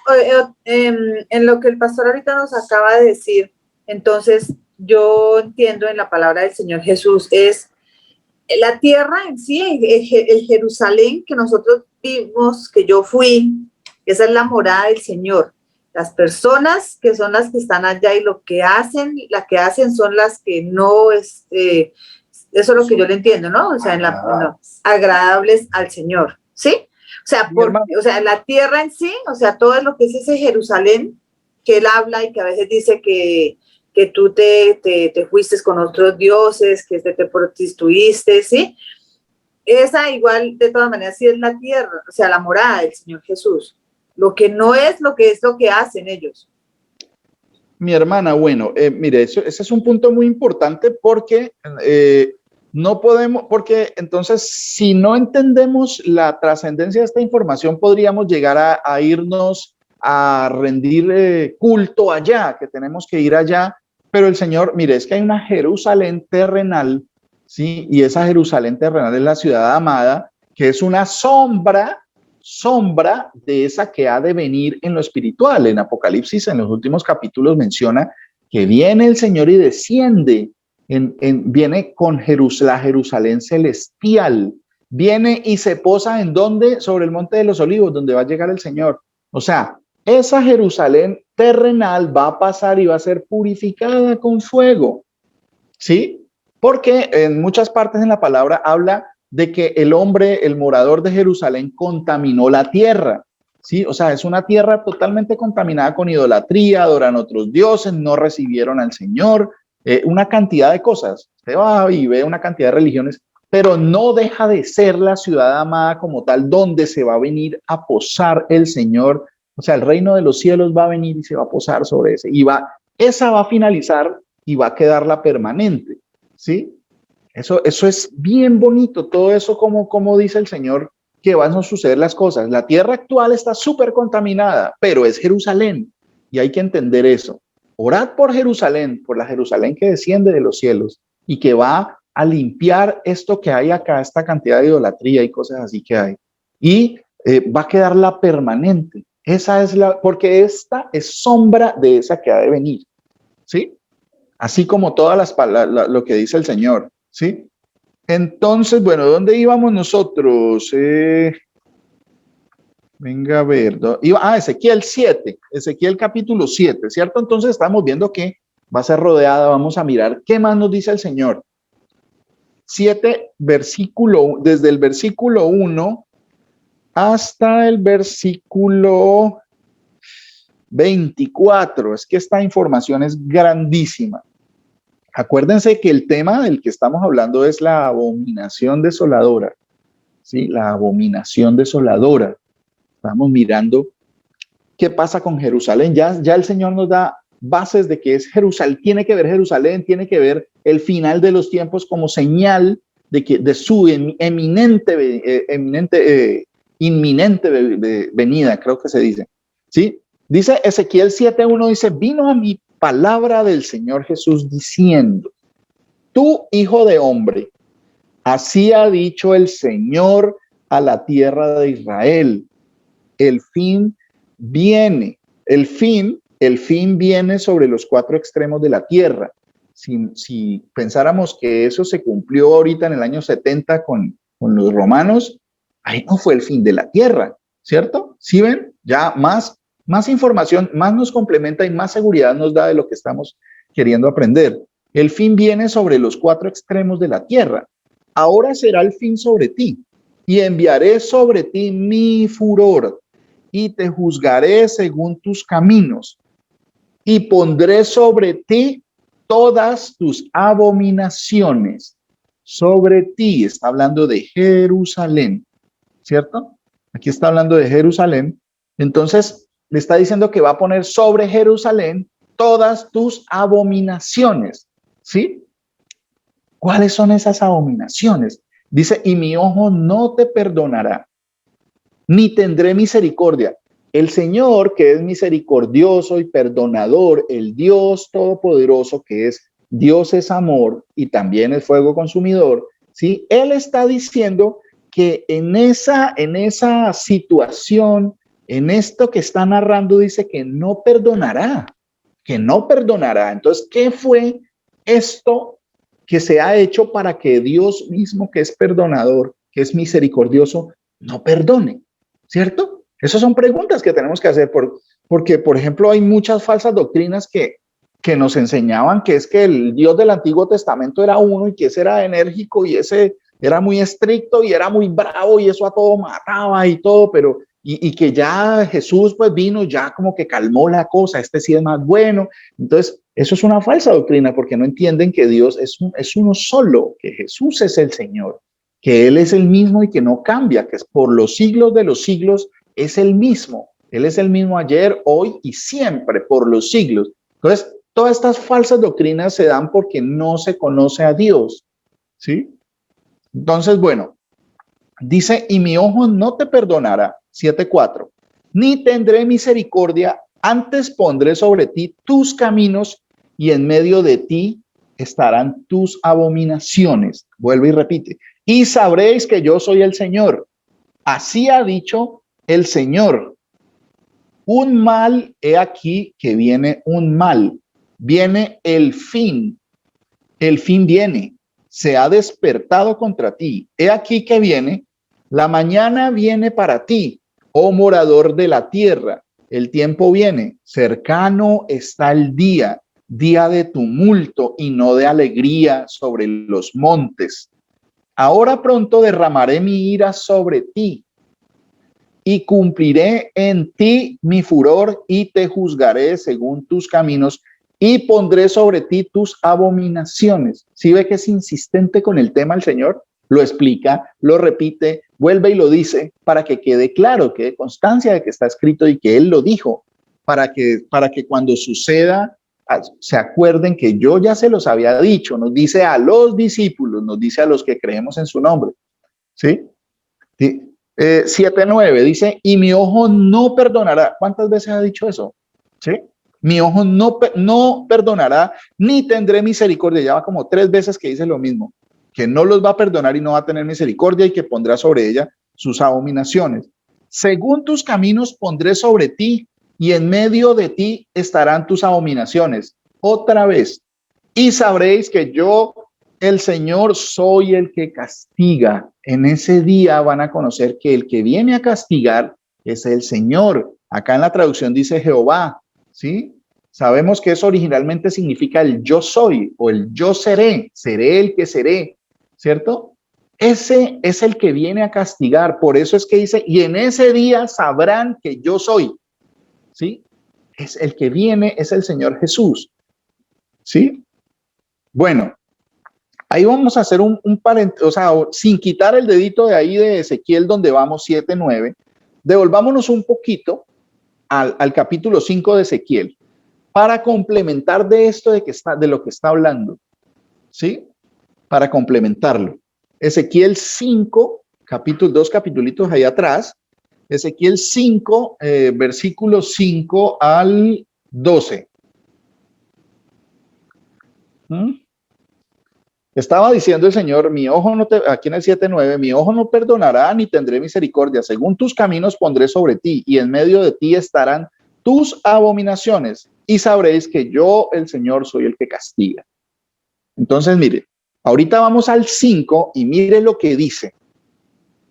en lo que el pastor ahorita nos acaba de decir, entonces yo entiendo en la palabra del Señor Jesús, es la tierra en sí, el Jerusalén que nosotros vimos, que yo fui, esa es la morada del Señor. Las personas que son las que están allá y lo que hacen, las que hacen son las que no, eso es lo que yo le entiendo, ¿no? O sea, no, agradables al Señor, ¿sí? O sea, o sea, la tierra en sí, o sea, todo lo que es ese Jerusalén que él habla y que a veces dice que tú te fuiste con otros dioses, que te prostituiste, ¿sí? Esa igual, de todas maneras, sí es la tierra, o sea, la morada del Señor Jesús. Lo que no es lo que hacen ellos. Mi hermana, bueno, mire, ese es un punto muy importante porque no podemos, porque entonces si no entendemos la trascendencia de esta información, podríamos llegar a irnos a rendir culto allá, que tenemos que ir allá, pero el Señor, mire, es que hay una Jerusalén terrenal, ¿sí? Y esa Jerusalén terrenal es la ciudad amada, que es una sombra de esa que ha de venir en lo espiritual. En Apocalipsis, en los últimos capítulos, menciona que viene el Señor y desciende, viene con la Jerusalén celestial, viene y se posa ¿en dónde? Sobre el Monte de los Olivos, donde va a llegar el Señor. O sea, esa Jerusalén terrenal va a pasar y va a ser purificada con fuego, ¿sí? Porque en muchas partes en la palabra habla de que el hombre, el morador de Jerusalén, contaminó la tierra, ¿sí? O sea, es una tierra totalmente contaminada con idolatría, adoran otros dioses, no recibieron al Señor, una cantidad de cosas. Usted va y ve una cantidad de religiones, pero no deja de ser la ciudad amada como tal, donde se va a venir a posar el Señor. O sea, el reino de los cielos va a venir y se va a posar sobre ese. Esa va a finalizar y va a quedar la permanente, ¿sí? Eso es bien bonito, todo eso como dice el Señor, que van a suceder las cosas. La tierra actual está súper contaminada, pero es Jerusalén y hay que entender eso. Orad por Jerusalén, por la Jerusalén que desciende de los cielos y que va a limpiar esto que hay acá, esta cantidad de idolatría y cosas así que hay. Y va a quedar la permanente. Esa es porque esta es sombra de esa que ha de venir, ¿sí? Así como todas las palabras, lo que dice el Señor, ¿sí? Entonces, bueno, ¿dónde íbamos nosotros? Venga a ver. Ezequiel 7, Ezequiel capítulo 7, ¿cierto? Entonces estamos viendo que va a ser rodeada, vamos a mirar qué más nos dice el Señor. 7, desde el versículo 1 hasta el versículo 24. Es que esta información es grandísima. Acuérdense que el tema del que estamos hablando es la abominación desoladora, ¿sí? La abominación desoladora. Estamos mirando qué pasa con Jerusalén. Ya el Señor nos da bases de que es Jerusalén, tiene que ver Jerusalén, tiene que ver el final de los tiempos como señal de su inminente venida, creo que se dice, ¿sí? Dice Ezequiel 7:1, dice, vino a mí palabra del Señor Jesús diciendo, tú, hijo de hombre, así ha dicho el Señor a la tierra de Israel, el fin viene, el fin viene sobre los 4 extremos de la tierra. Si pensáramos que eso se cumplió ahorita en el año 70 con los romanos, ahí no fue el fin de la tierra, ¿cierto? ¿Sí ven? Ya más información, más nos complementa y más seguridad nos da de lo que estamos queriendo aprender. El fin viene sobre los 4 extremos de la tierra. Ahora será el fin sobre ti y enviaré sobre ti mi furor y te juzgaré según tus caminos y pondré sobre ti todas tus abominaciones. Sobre ti, está hablando de Jerusalén, ¿cierto? Aquí está hablando de Jerusalén. Entonces, le está diciendo que va a poner sobre Jerusalén todas tus abominaciones, ¿sí? ¿Cuáles son esas abominaciones? Dice, y mi ojo no te perdonará, ni tendré misericordia. El Señor, que es misericordioso y perdonador, el Dios todopoderoso, que es Dios es amor y también es fuego consumidor, ¿sí? Él está diciendo que en esa situación, en esto que está narrando, dice que no perdonará, que no perdonará. Entonces, ¿qué fue esto que se ha hecho para que Dios mismo, que es perdonador, que es misericordioso, no perdone? ¿Cierto? Esas son preguntas que tenemos que hacer Porque, por ejemplo, hay muchas falsas doctrinas que nos enseñaban que es que el Dios del Antiguo Testamento era uno y que ese era enérgico y ese era muy estricto y era muy bravo y eso a todo mataba y todo, pero y que ya Jesús pues vino, ya como que calmó la cosa, este sí es más bueno. Entonces, eso es una falsa doctrina porque no entienden que Dios es uno solo, que Jesús es el Señor, que Él es el mismo y que no cambia, que es por los siglos de los siglos es el mismo. Él es el mismo ayer, hoy y siempre, por los siglos. Entonces, todas estas falsas doctrinas se dan porque no se conoce a Dios, ¿sí? Entonces, bueno, dice, y mi ojo no te perdonará, 7:4, ni tendré misericordia, antes pondré sobre ti tus caminos y en medio de ti estarán tus abominaciones. Vuelve y repite, y sabréis que yo soy el Señor. Así ha dicho el Señor. Un mal, he aquí que viene un mal. Viene el fin viene, se ha despertado contra ti. He aquí que viene, la mañana viene para ti, oh morador de la tierra. El tiempo viene, cercano está el día, día de tumulto y no de alegría sobre los montes. Ahora pronto derramaré mi ira sobre ti y cumpliré en ti mi furor y te juzgaré según tus caminos y pondré sobre ti tus abominaciones. ¿Sí ve que es insistente con el tema el Señor? Lo explica, lo repite, vuelve y lo dice para que quede claro, quede constancia de que está escrito y que Él lo dijo, para que cuando suceda se acuerden que yo ya se los había dicho. Nos dice a los discípulos, nos dice a los que creemos en su nombre. ¿Sí? 7:9 dice, y mi ojo no perdonará. ¿Cuántas veces ha dicho eso? ¿Sí? Mi ojo no perdonará, ni tendré misericordia. Ya va como 3 veces que dice lo mismo, que no los va a perdonar y no va a tener misericordia y que pondrá sobre ella sus abominaciones. Según tus caminos pondré sobre ti y en medio de ti estarán tus abominaciones. Otra vez, y sabréis que yo, el Señor, soy el que castiga. En ese día van a conocer que el que viene a castigar es el Señor. Acá en la traducción dice Jehová, ¿sí? Sabemos que eso originalmente significa el yo soy o el yo seré el que seré, ¿cierto? Ese es el que viene a castigar. Por eso es que dice, y en ese día sabrán que yo soy, ¿sí? Es el que viene, es el Señor Jesús, ¿sí? Bueno, ahí vamos a hacer un paréntesis, o sea, sin quitar el dedito de ahí de Ezequiel donde vamos 7:9, devolvámonos un poquito al capítulo 5 de Ezequiel para complementar de esto de lo que está hablando, ¿sí? Para complementarlo. Ezequiel 5, dos capitulitos ahí atrás, Ezequiel 5, versículos 5 al 12. Estaba diciendo el Señor, mi ojo no te, aquí en el 7:9, mi ojo no perdonará ni tendré misericordia. Según tus caminos pondré sobre ti y en medio de ti estarán tus abominaciones y sabréis que yo, el Señor, soy el que castiga. Entonces, mire, ahorita vamos al 5 y mire lo que dice.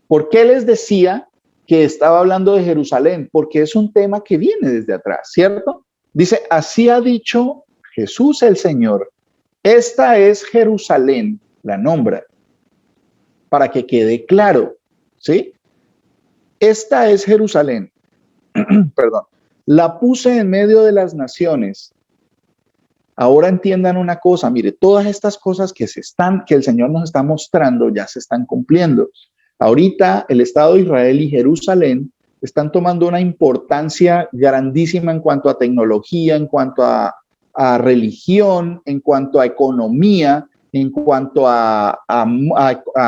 ¿Por qué les decía que estaba hablando de Jerusalén? Porque es un tema que viene desde atrás, ¿cierto? Dice, así ha dicho Jesús el Señor. Esta es Jerusalén, la nombra, para que quede claro, ¿sí? Esta es Jerusalén, perdón, la puse en medio de las naciones. Ahora entiendan una cosa, mire, todas estas cosas que el Señor nos está mostrando ya se están cumpliendo. Ahorita el Estado de Israel y Jerusalén están tomando una importancia grandísima en cuanto a tecnología, en cuanto a religión, en cuanto a economía, en cuanto a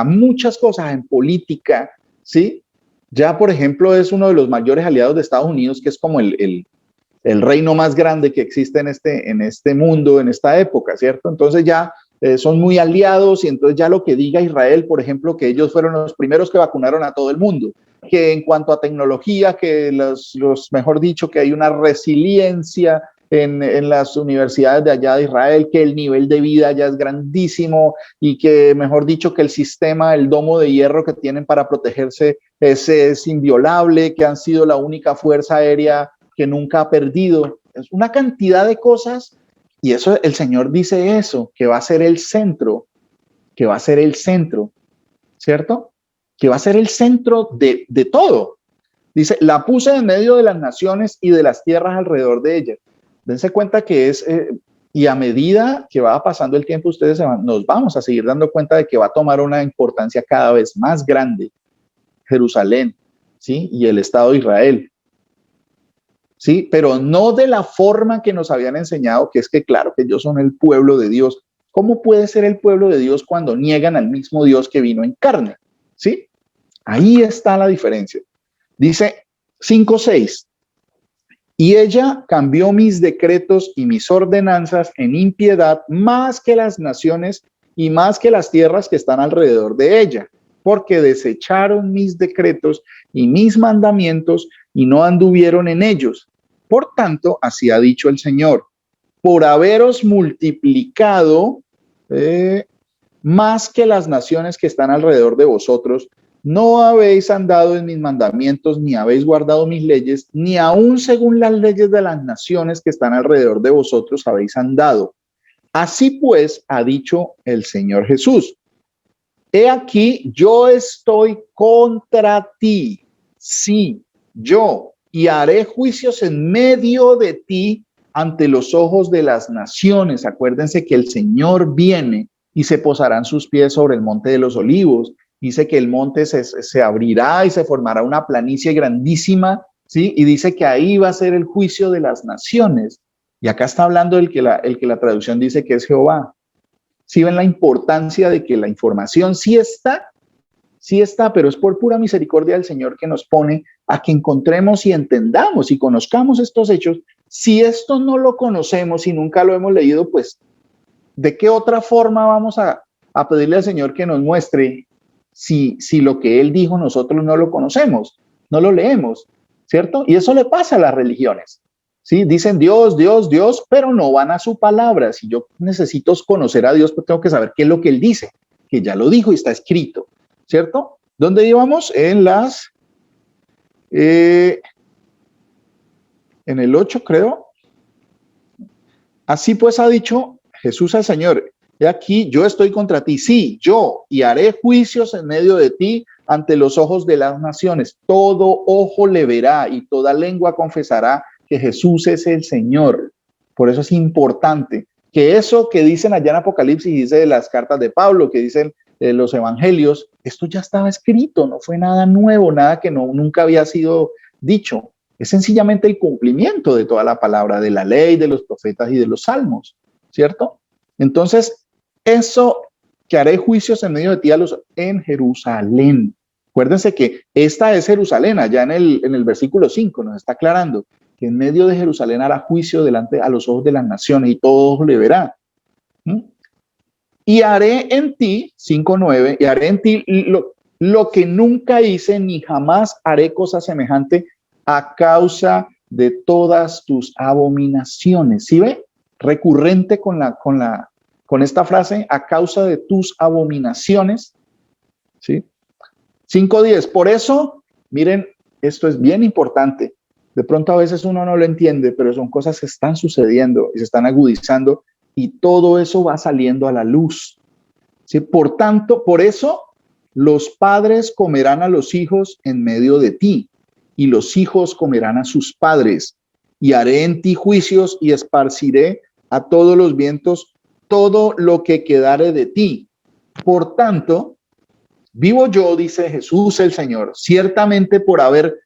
muchas cosas, en política, ¿sí? Ya, por ejemplo, es uno de los mayores aliados de Estados Unidos, que es como el reino más grande que existe en este mundo, en esta época, ¿cierto? Entonces ya son muy aliados y entonces ya lo que diga Israel, por ejemplo, que ellos fueron los primeros que vacunaron a todo el mundo, que en cuanto a tecnología, que mejor dicho, que hay una resiliencia en las universidades de allá de Israel, que el nivel de vida ya es grandísimo y que, mejor dicho, que el sistema, el domo de hierro que tienen para protegerse es inviolable, que han sido la única fuerza aérea que nunca ha perdido. Es una cantidad de cosas y eso el Señor dice eso, que va a ser el centro, que va a ser el centro, ¿cierto? Que va a ser el centro de todo. Dice, la puse en medio de las naciones y de las tierras alrededor de ella. Dense cuenta que es, y a medida que va pasando el tiempo, nos vamos a seguir dando cuenta de que va a tomar una importancia cada vez más grande Jerusalén, ¿sí? Y el Estado de Israel, ¿sí? Pero no de la forma que nos habían enseñado, que es que claro, que ellos son el pueblo de Dios. ¿Cómo puede ser el pueblo de Dios cuando niegan al mismo Dios que vino en carne? ¿Sí? Ahí está la diferencia. Dice 5:6. Y ella cambió mis decretos y mis ordenanzas en impiedad más que las naciones y más que las tierras que están alrededor de ella, porque desecharon mis decretos y mis mandamientos y no anduvieron en ellos. Por tanto, así ha dicho el Señor, por haberos multiplicado más que las naciones que están alrededor de vosotros, no habéis andado en mis mandamientos, ni habéis guardado mis leyes, ni aun según las leyes de las naciones que están alrededor de vosotros habéis andado. Así pues, ha dicho el Señor Jesús, he aquí, yo estoy contra ti, sí, yo, y haré juicios en medio de ti ante los ojos de las naciones. Acuérdense que el Señor viene y se posarán sus pies sobre el monte de los olivos. Dice que el monte se abrirá y se formará una planicie grandísima, ¿sí? Y dice que ahí va a ser el juicio de las naciones. Y acá está hablando el que la traducción dice que es Jehová. ¿Sí ven la importancia de que la información sí está, pero es por pura misericordia del Señor que nos pone a que encontremos y entendamos y conozcamos estos hechos? Si esto no lo conocemos y nunca lo hemos leído, pues, ¿de qué otra forma vamos a pedirle al Señor que nos muestre si lo que Él dijo nosotros no lo conocemos, no lo leemos, ¿cierto? Y eso le pasa a las religiones, ¿sí? Dicen Dios, Dios, Dios, pero no van a su palabra. Si yo necesito conocer a Dios, pues tengo que saber qué es lo que Él dice, que ya lo dijo y está escrito, ¿cierto? ¿Dónde íbamos? En el 8, creo. Así pues ha dicho Jesús al Señor, he aquí, yo estoy contra ti, sí, yo, y haré juicios en medio de ti ante los ojos de las naciones. Todo ojo le verá y toda lengua confesará que Jesús es el Señor. Por eso es importante que eso que dicen allá en Apocalipsis, dice de las cartas de Pablo, que dicen los evangelios, esto ya estaba escrito, no fue nada nuevo, nada que nunca había sido dicho. Es sencillamente el cumplimiento de toda la palabra, de la ley, de los profetas y de los salmos, ¿cierto? Entonces, eso que haré juicios en medio de ti en Jerusalén. Acuérdense que esta es Jerusalén, allá en el versículo 5 nos está aclarando que en medio de Jerusalén hará juicio delante a los ojos de las naciones y todos le verán. Y haré en ti, 5:9, y haré en ti lo que nunca hice ni jamás haré cosa semejante a causa de todas tus abominaciones. ¿Sí ve? Recurrente con esta frase, a causa de tus abominaciones. ¿Sí? 5:10. Por eso, miren, esto es bien importante. De pronto a veces uno no lo entiende, pero son cosas que están sucediendo y se están agudizando y todo eso va saliendo a la luz. ¿Sí? Por tanto, por eso los padres comerán a los hijos en medio de ti y los hijos comerán a sus padres, y haré en ti juicios y esparciré a todos los vientos todo lo que quedare de ti. Por tanto, vivo yo, dice Jesús el Señor, ciertamente por haber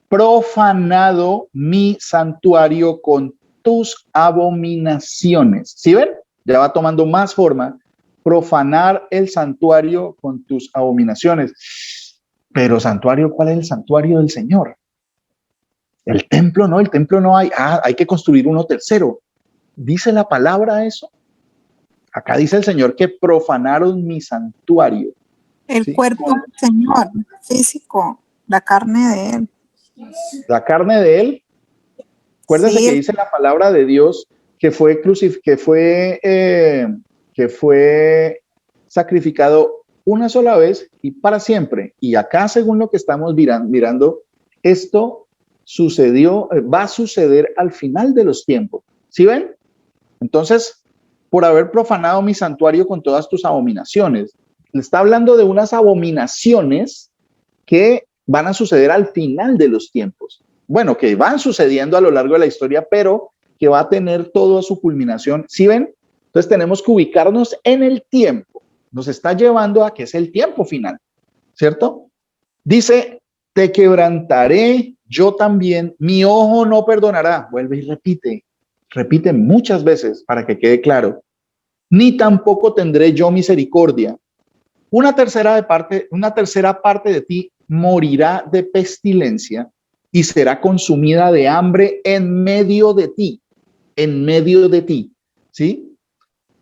profanado mi santuario con tus abominaciones. ¿Sí ven? Ya va tomando más forma. Profanar el santuario con tus abominaciones. Pero santuario, ¿cuál es el santuario del Señor? El templo no hay. Hay que construir uno tercero. ¿Dice la palabra eso? Acá dice el Señor que profanaron mi santuario. El ¿sí? cuerpo del Señor, físico, la carne de Él. La carne de Él. Acuérdense que dice la palabra de Dios que fue sacrificado una sola vez y para siempre. Y acá, según lo que estamos mirando, esto va a suceder al final de los tiempos. ¿Sí ven? Entonces, por haber profanado mi santuario con todas tus abominaciones. Le está hablando de unas abominaciones que van a suceder al final de los tiempos. Bueno, que van sucediendo a lo largo de la historia, pero que va a tener toda su culminación. ¿Sí ven? Entonces tenemos que ubicarnos en el tiempo. Nos está llevando a que es el tiempo final, ¿cierto? Dice, te quebrantaré yo también, mi ojo no perdonará. Vuelve y repite muchas veces para que quede claro. Ni tampoco tendré yo misericordia. Una tercera parte de ti morirá de pestilencia y será consumida de hambre en medio de ti, ¿sí?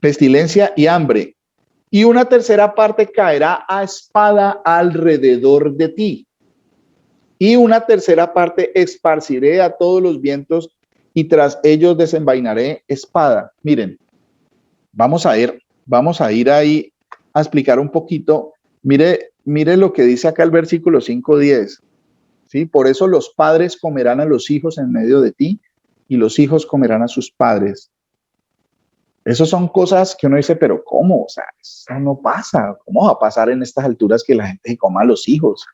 Pestilencia y hambre. Y una tercera parte caerá a espada alrededor de ti. Y una tercera parte esparciré a todos los vientos y tras ellos desenvainaré espada. Miren, vamos a ir ahí a explicar un poquito. Mire lo que dice acá el versículo 5:10. ¿Sí? Por eso los padres comerán a los hijos en medio de ti y los hijos comerán a sus padres. Esas son cosas que uno dice, pero ¿cómo? O sea, eso no pasa. ¿Cómo va a pasar en estas alturas que la gente se coma a los hijos?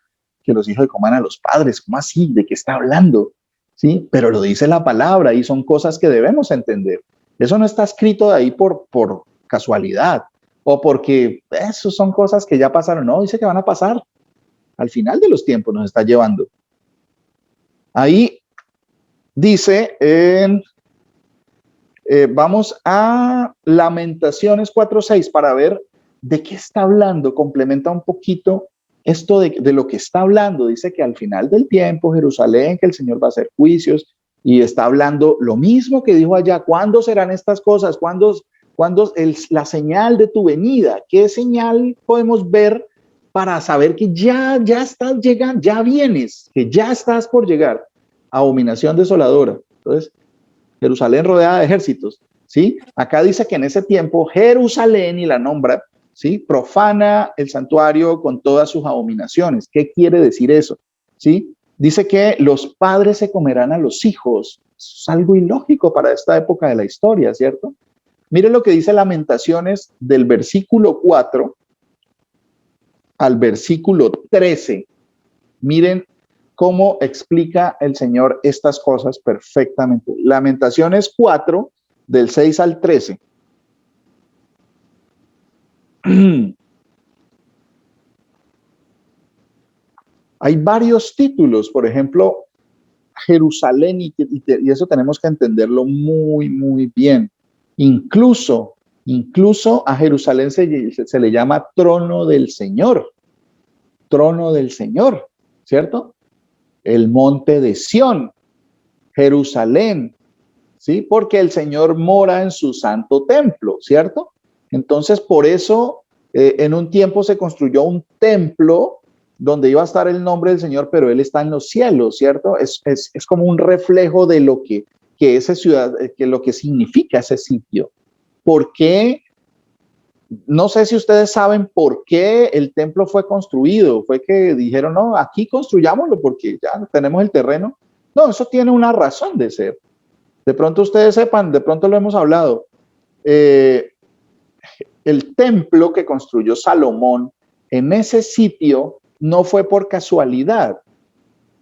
Que los hijos se coman a los padres. ¿Cómo así? ¿De qué está hablando? ¿Sí? Pero lo dice la palabra y son cosas que debemos entender. Eso no está escrito de ahí por casualidad o porque eso son cosas que ya pasaron. No, dice que van a pasar. Al final de los tiempos nos está llevando. Ahí dice, vamos a Lamentaciones 4:6 para ver de qué está hablando. Complementa un poquito esto de lo que está hablando. Dice que al final del tiempo, Jerusalén, que el Señor va a hacer juicios y está hablando lo mismo que dijo allá. ¿Cuándo serán estas cosas? ¿Cuándo la señal de tu venida? ¿Qué señal podemos ver para saber que ya estás llegando, ya vienes, que ya estás por llegar? Abominación desoladora. Entonces, Jerusalén rodeada de ejércitos, ¿sí? Acá dice que en ese tiempo Jerusalén, y la nombra, ¿sí? Profana el santuario con todas sus abominaciones. ¿Qué quiere decir eso? ¿Sí? Dice que los padres se comerán a los hijos. Eso es algo ilógico para esta época de la historia, ¿cierto? Mire lo que dice Lamentaciones del versículo 4 al versículo 13. Miren cómo explica el Señor estas cosas perfectamente. Lamentaciones 4, del 6 al 13. Hay varios títulos, por ejemplo, Jerusalén, y eso tenemos que entenderlo muy, muy bien. Incluso a Jerusalén se le llama trono del Señor, ¿cierto? El monte de Sión, Jerusalén, ¿sí? Porque el Señor mora en su santo templo, ¿cierto? Entonces, por eso, en un tiempo se construyó un templo donde iba a estar el nombre del Señor, pero Él está en los cielos, ¿cierto? Es como un reflejo de lo que esa ciudad, que lo que significa ese sitio. ¿Por qué? No sé si ustedes saben por qué el templo fue construido. Fue que dijeron, no, aquí construyámoslo porque ya tenemos el terreno. No, eso tiene una razón de ser. De pronto ustedes sepan, de pronto lo hemos hablado. El templo que construyó Salomón en ese sitio no fue por casualidad.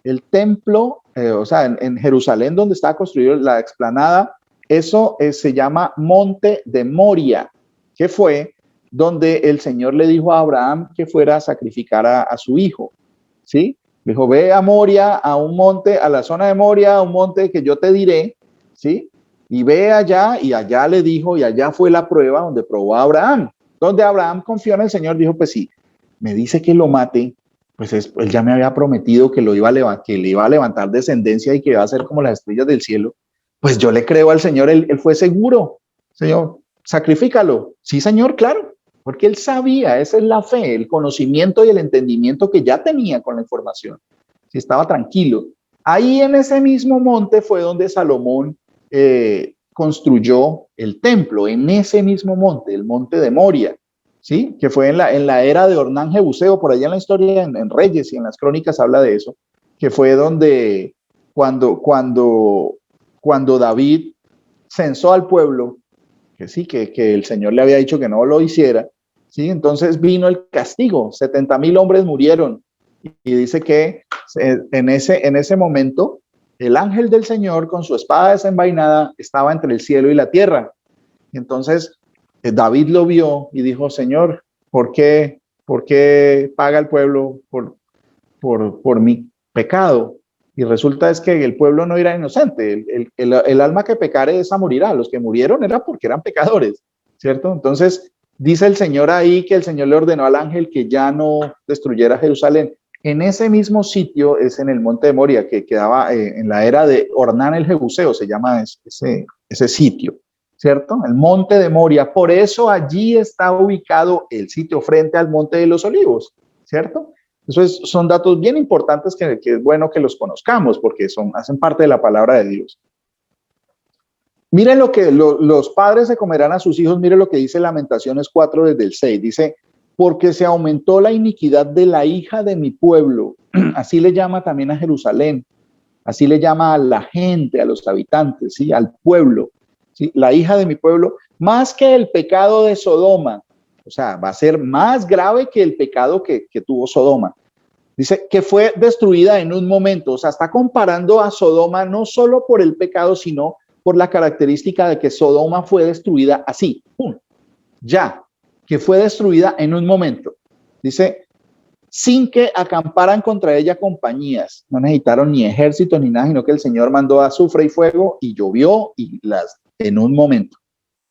El templo, o sea, en Jerusalén, donde estaba construido la explanada, eso se llama Monte de Moria, que fue donde el Señor le dijo a Abraham que fuera a sacrificar a su hijo, ¿sí? Dijo, ve a Moria, a un monte, a la zona de Moria, a un monte que yo te diré, ¿sí? Y ve allá, y allá le dijo, y allá fue la prueba donde probó a Abraham. Donde Abraham confió en el Señor, dijo, pues sí, me dice que lo mate, pues él ya me había prometido que le iba a levantar descendencia y que iba a ser como las estrellas del cielo. Pues yo le creo al Señor, él fue seguro. Señor, sacrifícalo. Sí, Señor, claro, porque él sabía, esa es la fe, el conocimiento y el entendimiento que ya tenía con la información. Sí, estaba tranquilo. Ahí en ese mismo monte fue donde Salomón construyó el templo, en ese mismo monte, el monte de Moria, ¿sí? Que fue en la era de Ornán Jebuseo, por allá en la historia, en Reyes y en las crónicas habla de eso, que fue donde cuando David censó al pueblo, que sí, que el Señor le había dicho que no lo hiciera, ¿sí? Entonces vino el castigo, 70,000 hombres murieron, y dice que en ese momento el ángel del Señor con su espada desenvainada estaba entre el cielo y la tierra. Entonces David lo vio y dijo, Señor, ¿por qué paga el pueblo por mi pecado? Y resulta es que el pueblo no era inocente, el alma que pecare esa morirá. Los que murieron era porque eran pecadores, ¿cierto? Entonces dice el Señor ahí que el Señor le ordenó al ángel que ya no destruyera Jerusalén. En ese mismo sitio es en el monte de Moria, que quedaba en la era de Ornán el Jebuseo, se llama ese sitio, ¿cierto? El monte de Moria. Por eso allí está ubicado el sitio frente al monte de los Olivos, ¿cierto? Son datos bien importantes que es bueno que los conozcamos porque hacen parte de la palabra de Dios. Miren lo que los padres se comerán a sus hijos. Miren lo que dice Lamentaciones 4 desde el 6. Dice, porque se aumentó la iniquidad de la hija de mi pueblo. Así le llama también a Jerusalén. Así le llama a la gente, a los habitantes, ¿sí? Al pueblo. ¿Sí? La hija de mi pueblo, más que el pecado de Sodoma. O sea, va a ser más grave que el pecado que tuvo Sodoma. Dice que fue destruida en un momento. O sea, está comparando a Sodoma no solo por el pecado, sino por la característica de que Sodoma fue destruida así. ¡Pum! Ya, que fue destruida en un momento. Dice, sin que acamparan contra ella compañías. No necesitaron ni ejército ni nada, sino que el Señor mandó azufre y fuego y llovió en un momento.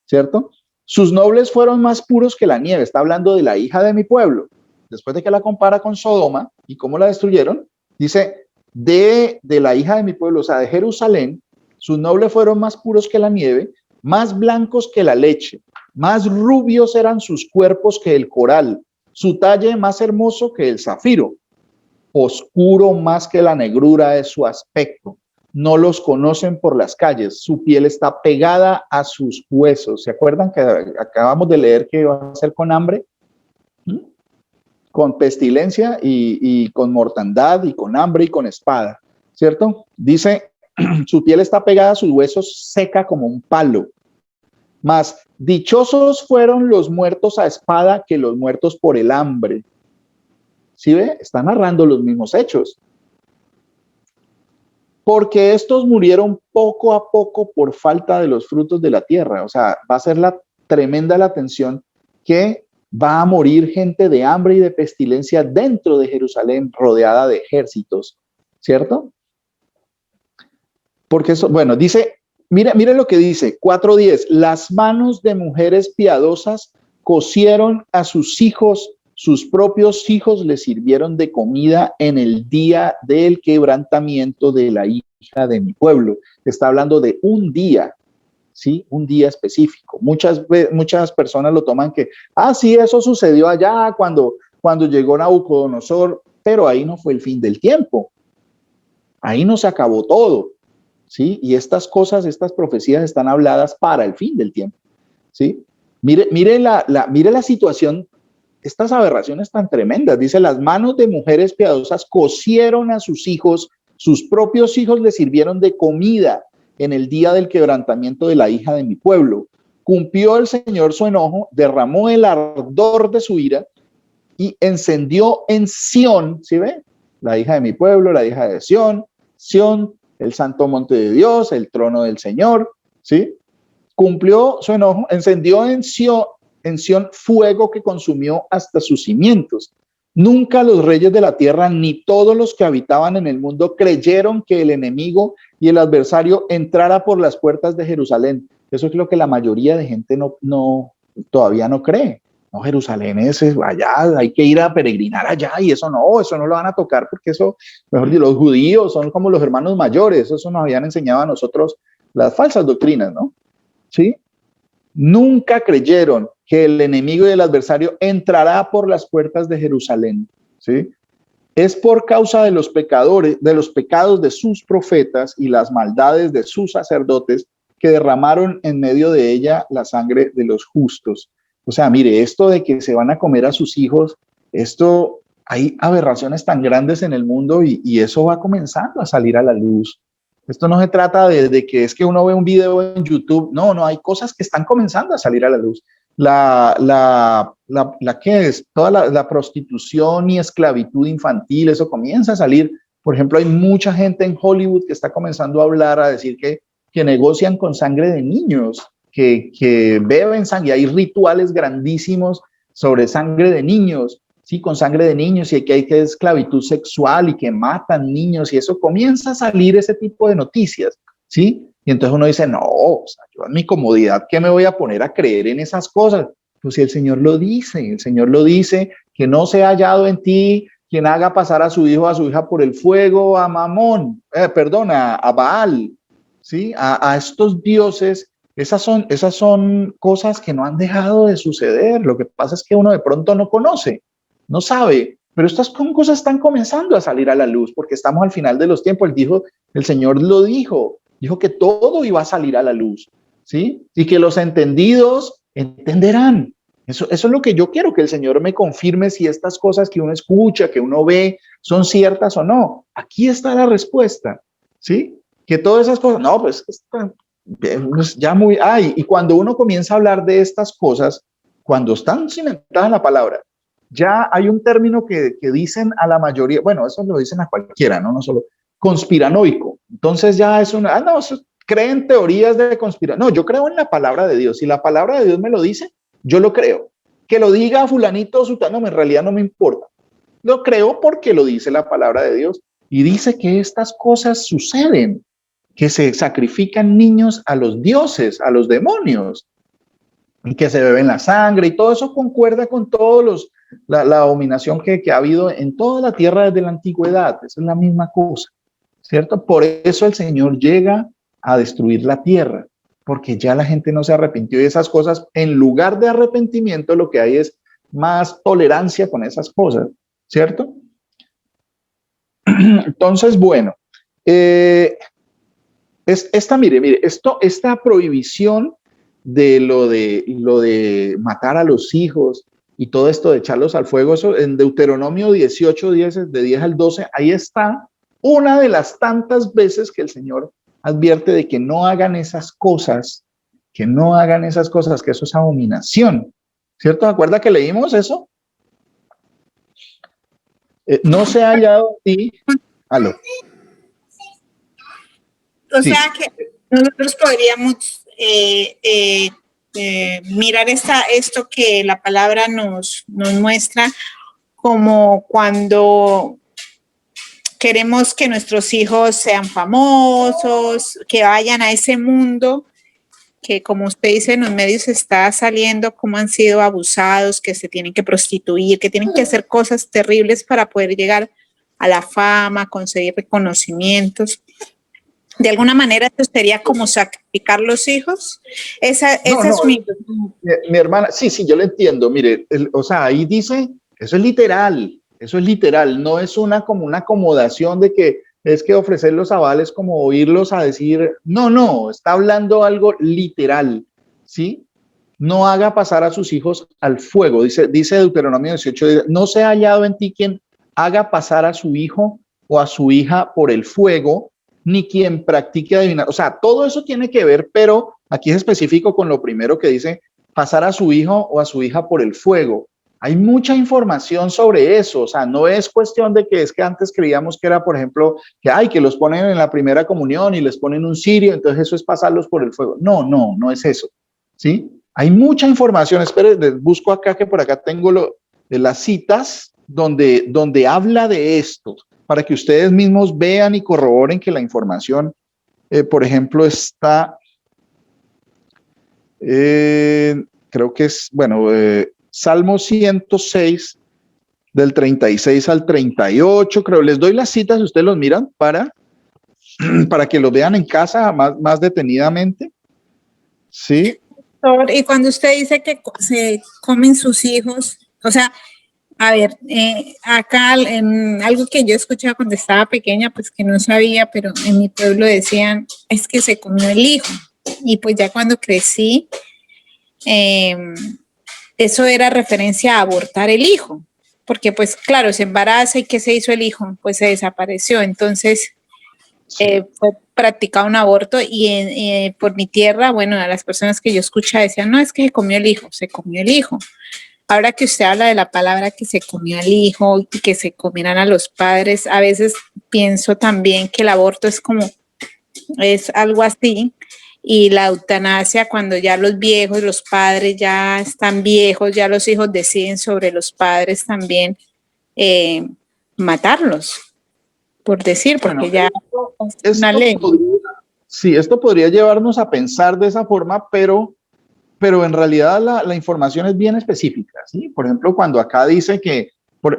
¿Cierto? Sus nobles fueron más puros que la nieve. Está hablando de la hija de mi pueblo. Después de que la compara con Sodoma y cómo la destruyeron, dice, de la hija de mi pueblo, o sea, de Jerusalén, sus nobles fueron más puros que la nieve, más blancos que la leche, más rubios eran sus cuerpos que el coral, su talle más hermoso que el zafiro, oscuro más que la negrura es su aspecto. No los conocen por las calles, su piel está pegada a sus huesos. ¿Se acuerdan que acabamos de leer que iba a ser con hambre? Con pestilencia y con mortandad y con hambre y con espada, ¿cierto? Dice, su piel está pegada a sus huesos, seca como un palo. Mas dichosos fueron los muertos a espada que los muertos por el hambre. ¿Sí ve? Está narrando los mismos hechos. Porque estos murieron poco a poco por falta de los frutos de la tierra. O sea, va a ser tremenda la tensión que va a morir gente de hambre y de pestilencia dentro de Jerusalén, rodeada de ejércitos, ¿cierto? Porque eso, bueno, dice, mira lo que dice, 4:10, las manos de mujeres piadosas cocieron a sus hijos, sus propios hijos les sirvieron de comida en el día del quebrantamiento de la hija de mi pueblo. Está hablando de un día, ¿sí? Un día específico. Muchas personas lo toman que, sí, eso sucedió allá cuando llegó Nabucodonosor, pero ahí no fue el fin del tiempo. Ahí no se acabó todo, ¿sí? Y estas cosas, estas profecías están habladas para el fin del tiempo, ¿sí? Mire la situación, estas aberraciones tan tremendas. Dice, las manos de mujeres piadosas cocieron a sus hijos, sus propios hijos les sirvieron de comida en el día del quebrantamiento de la hija de mi pueblo. Cumplió el Señor su enojo, derramó el ardor de su ira y encendió en Sión, ¿sí ve? La hija de mi pueblo, la hija de Sión, el santo monte de Dios, el trono del Señor, ¿sí? Cumplió su enojo, encendió en Sión fuego que consumió hasta sus cimientos. Nunca los reyes de la tierra ni todos los que habitaban en el mundo creyeron que el enemigo y el adversario entrara por las puertas de Jerusalén. Eso es lo que la mayoría de gente todavía no cree. No, Jerusalén es allá, hay que ir a peregrinar allá y eso no lo van a tocar porque eso, mejor dicho, los judíos son como los hermanos mayores, eso nos habían enseñado a nosotros las falsas doctrinas, ¿no? ¿Sí? Nunca creyeron que el enemigo y el adversario entrará por las puertas de Jerusalén, ¿sí? Es por causa de los pecadores, de los pecados de sus profetas y las maldades de sus sacerdotes que derramaron en medio de ella la sangre de los justos. O sea, mire, esto de que se van a comer a sus hijos, hay aberraciones tan grandes en el mundo y eso va comenzando a salir a la luz, Esto no se trata de que es que uno ve un video en YouTube. No, no, hay cosas que están comenzando a salir a la luz. ¿Qué es? Toda la prostitución y esclavitud infantil, eso comienza a salir. Por ejemplo, hay mucha gente en Hollywood que está comenzando a hablar, a decir que negocian con sangre de niños, que beben sangre. Hay rituales grandísimos sobre sangre de niños, sí, con sangre de niños, y que hay que esclavitud sexual y que matan niños, y eso comienza a salir ese tipo de noticias, ¿sí? Y entonces uno dice, no, o sea, yo en mi comodidad, ¿qué me voy a poner a creer en esas cosas? Pues si el Señor lo dice, que no se ha hallado en ti quien haga pasar a su hijo o a su hija por el fuego, a Mamón, a Baal, ¿sí? A estos dioses. Esas son cosas que no han dejado de suceder. Lo que pasa es que uno de pronto no conoce, no sabe, pero estas cosas están comenzando a salir a la luz porque estamos al final de los tiempos. El Señor lo dijo que todo iba a salir a la luz, ¿sí? Y que los entendidos entenderán. Eso es lo que yo quiero, que el Señor me confirme si estas cosas que uno escucha, que uno ve, son ciertas o no. Aquí está la respuesta, ¿sí? Que todas esas cosas, no, pues ya muy, y cuando uno comienza a hablar de estas cosas, cuando están cimentadas en la palabra, ya hay un término que dicen a la mayoría, bueno, eso lo dicen a cualquiera, no solo conspiranoico. Entonces ya es una, no, creen teorías de conspiración. No, yo creo en la palabra de Dios. Si la palabra de Dios me lo dice, yo lo creo. Que lo diga fulanito o sutano, en realidad no me importa. Lo creo porque lo dice la palabra de Dios. Y dice que estas cosas suceden, que se sacrifican niños a los dioses, a los demonios, y que se beben la sangre, y todo eso concuerda con todos la abominación que ha habido en toda la tierra desde la antigüedad. Esa es la misma cosa, ¿cierto? Por eso el Señor llega a destruir la tierra, porque ya la gente no se arrepintió de esas cosas. En lugar de arrepentimiento, lo que hay es más tolerancia con esas cosas, ¿cierto? Entonces, bueno, esta prohibición de lo de matar a los hijos y todo esto de echarlos al fuego, eso en Deuteronomio 18, 10, de 10 al 12, ahí está una de las tantas veces que el Señor advierte de que no hagan esas cosas, que eso es abominación, ¿cierto? ¿Se acuerda que leímos eso? No se ha hallado en ti. ¿Aló? O sea que nosotros podríamos mirar esto que la palabra nos muestra como cuando queremos que nuestros hijos sean famosos, que vayan a ese mundo que, como usted dice, en los medios está saliendo cómo han sido abusados, que se tienen que prostituir, que tienen que hacer cosas terribles para poder llegar a la fama, conseguir reconocimientos. De alguna manera, esto sería como sacrificar los hijos. Esa es mi hermana. Sí, yo lo entiendo. Mire, o sea, ahí dice, eso es literal, no es como una acomodación de que es que ofrecer los avales como oírlos a decir, no, está hablando algo literal, ¿sí? No haga pasar a sus hijos al fuego, dice Deuteronomio 18, no se ha hallado en ti quien haga pasar a su hijo o a su hija por el fuego, ni quien practique adivinar. O sea, todo eso tiene que ver, pero aquí es específico con lo primero que dice, pasar a su hijo o a su hija por el fuego. Hay mucha información sobre eso, o sea, no es cuestión de que es que antes creíamos que era, por ejemplo, que los ponen en la primera comunión y les ponen un cirio, entonces eso es pasarlos por el fuego. No es eso, ¿sí? Hay mucha información, espere, busco acá, que por acá tengo de las citas donde habla de esto, para que ustedes mismos vean y corroboren que la información, por ejemplo, está, creo que es, Salmo 106, del 36 al 38, creo. Les doy las citas, ustedes los miran para que los vean en casa más detenidamente. Sí. Y cuando usted dice que se comen sus hijos, o sea, a ver, acá en algo que yo escuchaba cuando estaba pequeña, pues que no sabía, pero en mi pueblo decían, es que se comió el hijo. Y pues ya cuando crecí, eso era referencia a abortar el hijo, porque pues claro, se embaraza y ¿qué se hizo el hijo? Pues se desapareció. Entonces, fue practicado un aborto y por mi tierra, bueno, a las personas que yo escuchaba decían, no, es que se comió el hijo. Ahora que usted habla de la palabra que se comió al hijo y que se comieran a los padres, a veces pienso también que el aborto es algo así, y la eutanasia cuando ya los viejos, los padres ya están viejos, ya los hijos deciden sobre los padres también matarlos, por decir, porque Bueno, ya es una ley. Sí, esto podría llevarnos a pensar de esa forma, pero en realidad la información es bien específica, ¿sí? Por ejemplo, cuando acá dice que,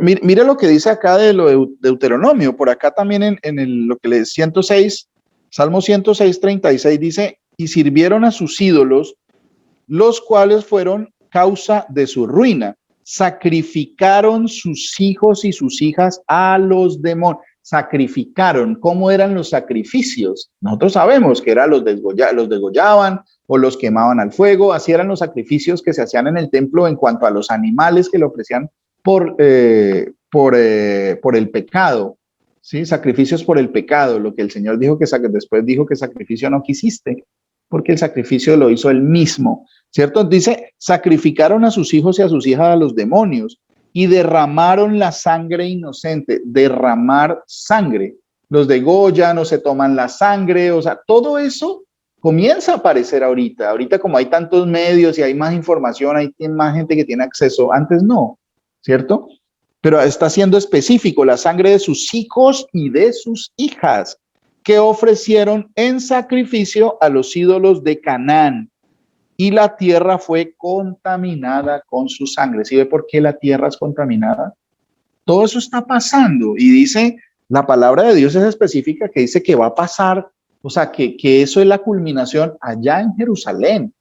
mire lo que dice acá de lo de Deuteronomio, por acá también lo que le 106, Salmo 106, 36 dice, y sirvieron a sus ídolos, los cuales fueron causa de su ruina. Sacrificaron sus hijos y sus hijas a los demonios. Sacrificaron. ¿Cómo eran los sacrificios? Nosotros sabemos que eran los degollaban o los quemaban al fuego. Así eran los sacrificios que se hacían en el templo en cuanto a los animales que le ofrecían por el pecado. ¿Sí? Sacrificios por el pecado, lo que el Señor dijo después dijo que sacrificio no quisiste, porque el sacrificio lo hizo él mismo, ¿cierto? Dice, sacrificaron a sus hijos y a sus hijas a los demonios y derramaron la sangre inocente. Derramar sangre, los degollan o se toman la sangre, o sea, todo eso comienza a aparecer ahorita como hay tantos medios y hay más información, hay más gente que tiene acceso, antes no, ¿cierto? Pero está siendo específico, la sangre de sus hijos y de sus hijas que ofrecieron en sacrificio a los ídolos de Canaán, y la tierra fue contaminada con su sangre. ¿Sí ve por qué la tierra es contaminada? Todo eso está pasando y dice, la palabra de Dios es específica, que dice que va a pasar, o sea, que eso es la culminación allá en Jerusalén,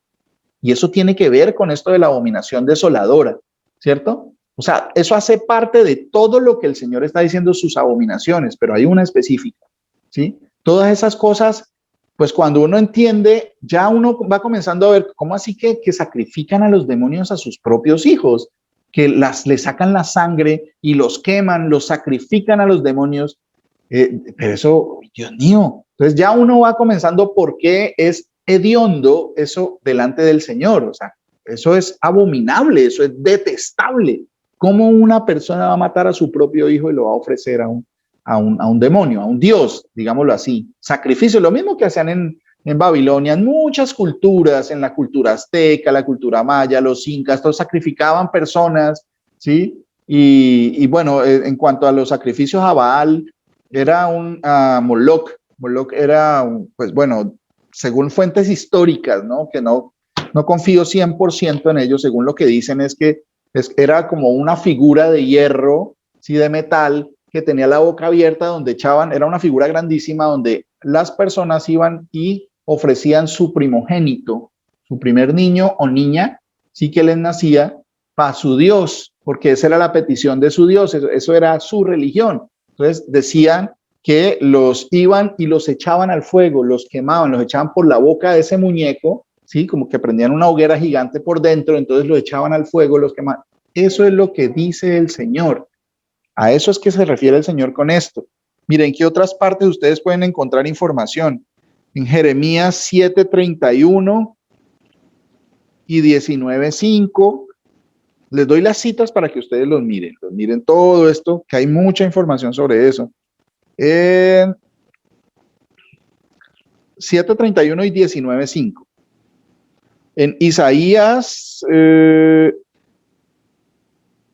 y eso tiene que ver con esto de la abominación desoladora, ¿cierto? O sea, eso hace parte de todo lo que el Señor está diciendo, sus abominaciones, pero hay una específica, ¿sí? Todas esas cosas, pues cuando uno entiende, ya uno va comenzando a ver cómo así que sacrifican a los demonios a sus propios hijos, que le sacan la sangre y los queman, los sacrifican a los demonios. Pero eso, Dios mío, entonces ya uno va comenzando por qué es hediondo eso delante del Señor. O sea, eso es abominable, eso es detestable. ¿Cómo una persona va a matar a su propio hijo y lo va a ofrecer a un demonio, a un dios, digámoslo así? Sacrificio, lo mismo que hacían en Babilonia, en muchas culturas, en la cultura azteca, la cultura maya, los incas, todos sacrificaban personas, ¿sí? Y bueno, en cuanto a los sacrificios a Baal, era un Moloch. Moloch era, pues bueno, según fuentes históricas, ¿no? Que no confío 100% en ellos, según lo que dicen es que era como una figura de hierro, ¿sí? De metal, que tenía la boca abierta, donde echaban, era una figura grandísima, donde las personas iban y ofrecían su primogénito, su primer niño o niña, sí, que les nacía, para su Dios, porque esa era la petición de su Dios, eso era su religión. Entonces decían que los iban y los echaban al fuego, los quemaban, los echaban por la boca de ese muñeco, ¿sí? Como que prendían una hoguera gigante por dentro, entonces lo echaban al fuego, los quemaban. Eso es lo que dice el Señor. A eso es que se refiere el Señor con esto. Miren, ¿qué otras partes ustedes pueden encontrar información? En Jeremías 7:31 y 19:5. Les doy las citas para que ustedes los miren todo esto, que hay mucha información sobre eso. 7:31 y 19:5. En Isaías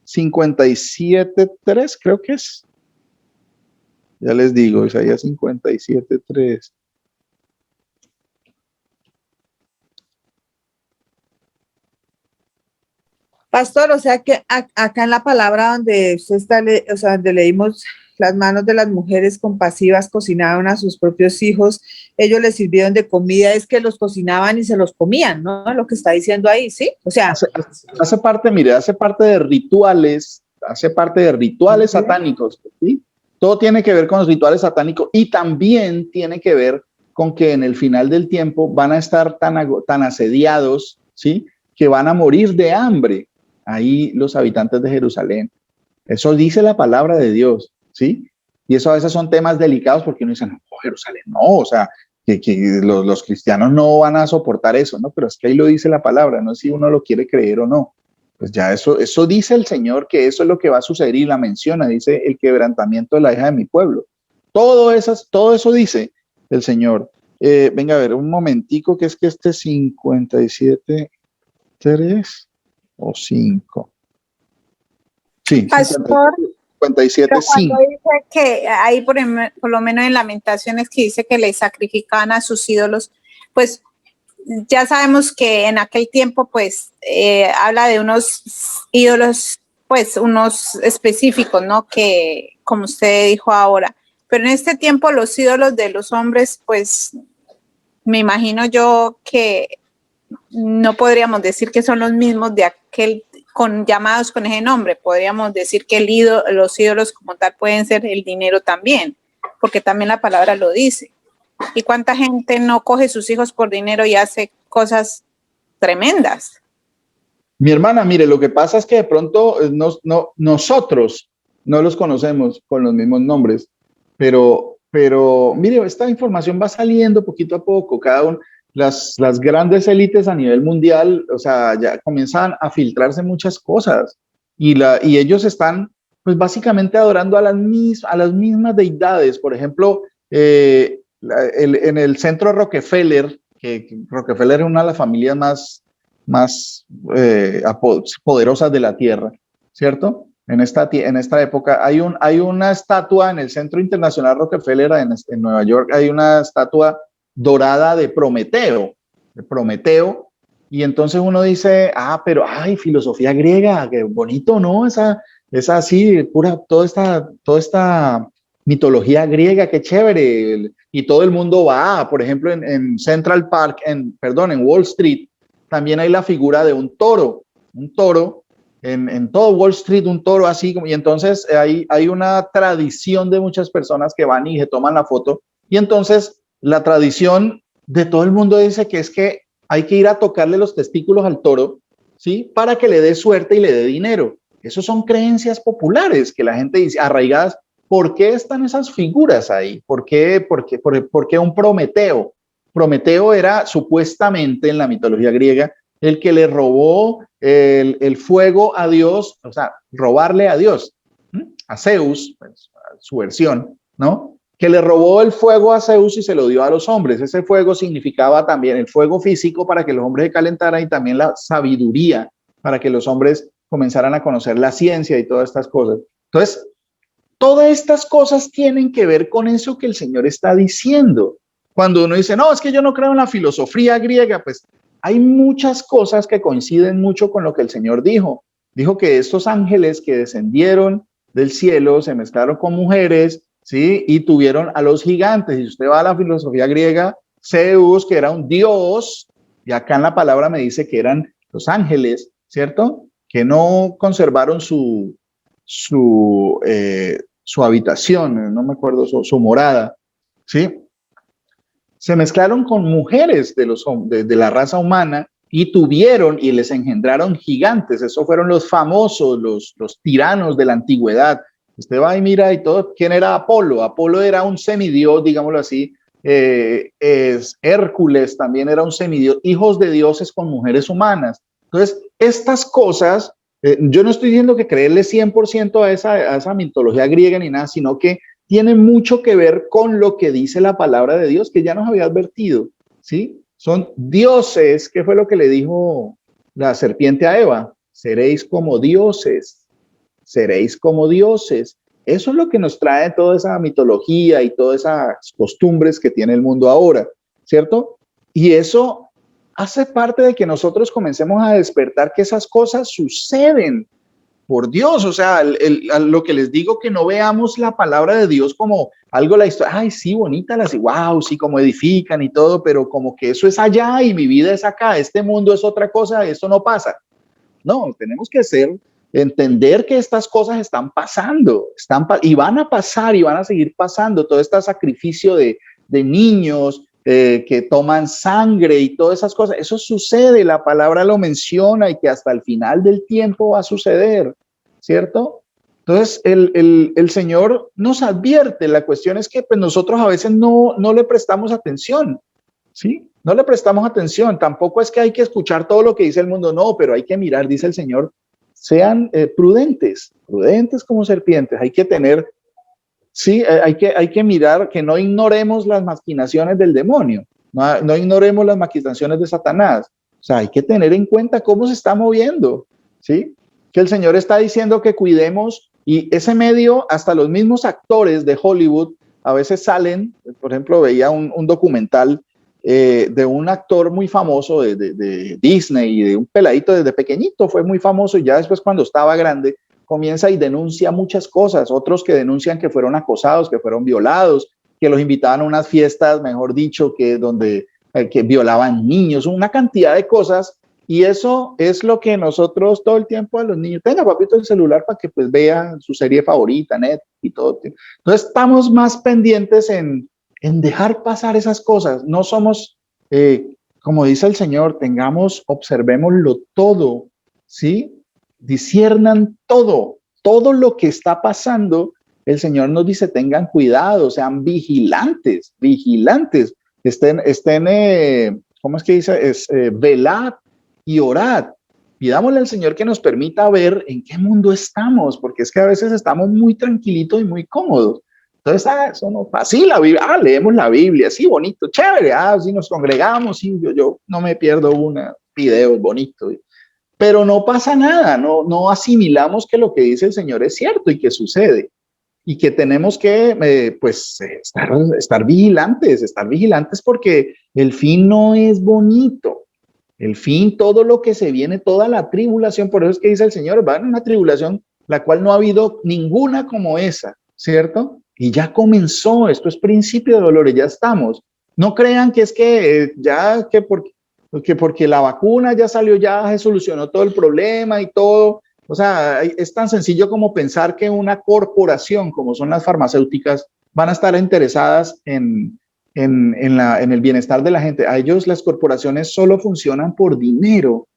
57:3, creo que es. Ya les digo, Isaías 57:3. Pastor, o sea que acá en la palabra donde usted está, o sea, donde leímos las manos de las mujeres compasivas cocinaban a sus propios hijos, ellos les sirvieron de comida, es que los cocinaban y se los comían, ¿no? Lo que está diciendo ahí, ¿sí? O sea, hace parte de rituales, satánicos, ¿sí? Todo tiene que ver con los rituales satánicos y también tiene que ver con que en el final del tiempo van a estar tan asediados, ¿sí? Que van a morir de hambre ahí los habitantes de Jerusalén. Eso dice la palabra de Dios, ¿sí? Y eso a veces son temas delicados porque uno dice, no, Jerusalén, no, o sea, que los cristianos no van a soportar eso, ¿no? Pero es que ahí lo dice la palabra, no es si uno lo quiere creer o no. Pues ya eso dice el Señor, que eso es lo que va a suceder y la menciona, dice el quebrantamiento de la hija de mi pueblo. Todo eso dice el Señor. Venga a ver, un momentico, que es que este 57.3 o 5. Sí, Pastor, 57.5. cuando dice que ahí por lo menos en Lamentaciones que dice que le sacrificaban a sus ídolos, pues ya sabemos que en aquel tiempo pues habla de unos ídolos, pues unos específicos, ¿no? Que como usted dijo ahora, pero en este tiempo los ídolos de los hombres, pues me imagino yo que no podríamos decir que son los mismos de aquel llamados con ese nombre. Podríamos decir que los ídolos como tal pueden ser el dinero también, porque también la palabra lo dice. ¿Y cuánta gente no coge sus hijos por dinero y hace cosas tremendas? Mi hermana, mire, lo que pasa es que de pronto nosotros no los conocemos con los mismos nombres, pero mire, esta información va saliendo poquito a poco. Las grandes élites a nivel mundial, o sea, ya comienzan a filtrarse muchas cosas y ellos están, pues básicamente adorando a las mismas deidades. Por ejemplo, en el centro Rockefeller, que Rockefeller es una de las familias más poderosas de la Tierra, ¿cierto? En esta época hay una estatua en el Centro Internacional Rockefeller en Nueva York, hay una estatua dorada de Prometeo, y entonces uno dice, pero filosofía griega, qué bonito, ¿no? Esa así, pura, toda esta mitología griega, qué chévere, y todo el mundo va, por ejemplo, en Central Park, en Wall Street, también hay la figura de un toro, en todo Wall Street, un toro así, y entonces hay una tradición de muchas personas que van y se toman la foto, y entonces la tradición de todo el mundo dice que es que hay que ir a tocarle los testículos al toro, ¿sí? Para que le dé suerte y le dé dinero. Esas son creencias populares que la gente dice, arraigadas. ¿Por qué están esas figuras ahí? ¿Por qué un Prometeo? Prometeo era supuestamente en la mitología griega el que le robó el fuego a Dios, o sea, robarle a Dios, a Zeus, pues, su versión, ¿no? Que le robó el fuego a Zeus y se lo dio a los hombres. Ese fuego significaba también el fuego físico para que los hombres se calentaran y también la sabiduría para que los hombres comenzaran a conocer la ciencia y todas estas cosas. Entonces, todas estas cosas tienen que ver con eso que el Señor está diciendo. Cuando uno dice, no, es que yo no creo en la filosofía griega, pues hay muchas cosas que coinciden mucho con lo que el Señor dijo. Dijo que estos ángeles que descendieron del cielo se mezclaron con mujeres, ¿sí? Y tuvieron a los gigantes. Si usted va a la filosofía griega, Zeus, que era un dios, y acá en la palabra me dice que eran los ángeles, ¿cierto? Que no conservaron su habitación, no me acuerdo, su morada, ¿sí? Se mezclaron con mujeres de la raza humana y tuvieron y les engendraron gigantes. Esos fueron los famosos, los tiranos de la antigüedad. Usted va y mira y todo. ¿Quién era Apolo? Apolo era un semidios, digámoslo así. Hércules también era un semidios, hijos de dioses con mujeres humanas. Entonces, estas cosas, yo no estoy diciendo que creerle 100% a esa mitología griega ni nada, sino que tiene mucho que ver con lo que dice la palabra de Dios, que ya nos había advertido, ¿sí? Son dioses. ¿Qué fue lo que le dijo la serpiente a Eva? Seréis como dioses, seréis como dioses. Eso es lo que nos trae toda esa mitología y todas esas costumbres que tiene el mundo ahora, ¿cierto? Y eso hace parte de que nosotros comencemos a despertar que esas cosas suceden por Dios. O sea, lo que les digo, que no veamos la palabra de Dios como algo, la historia, ay, sí, bonita, wow, sí, como edifican y todo, pero como que eso es allá y mi vida es acá, este mundo es otra cosa, esto no pasa. No, tenemos que entender que estas cosas están pasando, y van a pasar y van a seguir pasando. Todo este sacrificio de niños que toman sangre y todas esas cosas, eso sucede, la palabra lo menciona, y que hasta el final del tiempo va a suceder, ¿cierto? Entonces, el Señor nos advierte. La cuestión es que pues, nosotros a veces no le prestamos atención, ¿sí? No le prestamos atención. Tampoco es que hay que escuchar todo lo que dice el mundo, no, pero hay que mirar, dice el Señor, sean prudentes como serpientes. Hay que tener, sí, hay que mirar que no ignoremos las maquinaciones del demonio, no ignoremos las maquinaciones de Satanás. O sea, hay que tener en cuenta cómo se está moviendo, ¿sí? Que el Señor está diciendo que cuidemos, y ese medio, hasta los mismos actores de Hollywood a veces salen. Por ejemplo, veía un documental de un actor muy famoso de Disney, y de un peladito desde pequeñito fue muy famoso, y ya después cuando estaba grande comienza y denuncia muchas cosas. Otros que denuncian que fueron acosados, que fueron violados, que los invitaban a unas fiestas, mejor dicho, que violaban niños, una cantidad de cosas. Y eso es lo que nosotros todo el tiempo a los niños, tenga papito el celular para que pues vea su serie favorita, net y todo. Entonces estamos más pendientes en dejar pasar esas cosas. No somos, como dice el Señor, observémoslo todo, ¿sí? Disciernan todo lo que está pasando. El Señor nos dice, tengan cuidado, sean vigilantes, ¿cómo es que dice? Velad y orad. Pidámosle al Señor que nos permita ver en qué mundo estamos, porque es que a veces estamos muy tranquilitos y muy cómodos. Entonces, eso no pasa. Sí, la Biblia, leemos la Biblia, sí, bonito, chévere, sí, nos congregamos, sí, yo no me pierdo un video bonito, pero no pasa nada, no asimilamos que lo que dice el Señor es cierto y que sucede, y que tenemos que, estar vigilantes porque el fin no es bonito. El fin, todo lo que se viene, toda la tribulación, por eso es que dice el Señor, va en una tribulación la cual no ha habido ninguna como esa, ¿cierto? Y ya comenzó, esto es principio de dolores, ya estamos. No crean que es que porque la vacuna ya salió, ya se solucionó todo el problema y todo. O sea, es tan sencillo como pensar que una corporación, como son las farmacéuticas, van a estar interesadas en el bienestar de la gente. A ellos las corporaciones solo funcionan por dinero.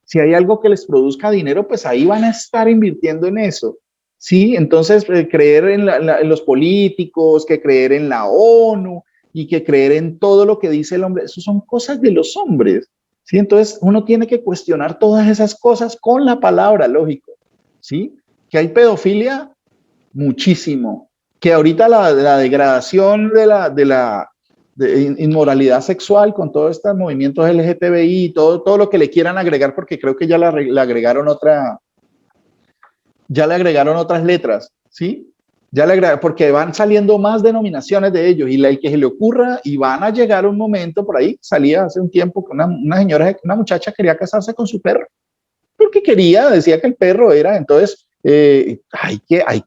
Si hay algo que les produzca dinero, pues ahí van a estar invirtiendo en eso. Sí, entonces creer en los políticos, que creer en la ONU y que creer en todo lo que dice el hombre, eso son cosas de los hombres. Sí, entonces uno tiene que cuestionar todas esas cosas con la palabra, lógico. Sí, que hay pedofilia, muchísimo. Que ahorita la degradación de la inmoralidad sexual con todos estos movimientos LGTBI, todo lo que le quieran agregar, porque creo que ya le agregaron otras letras, ¿sí? Porque van saliendo más denominaciones de ellos, y el que se le ocurra, y van a llegar un momento, por ahí salía hace un tiempo que una muchacha quería casarse con su perro, porque decía que el perro era. Entonces hay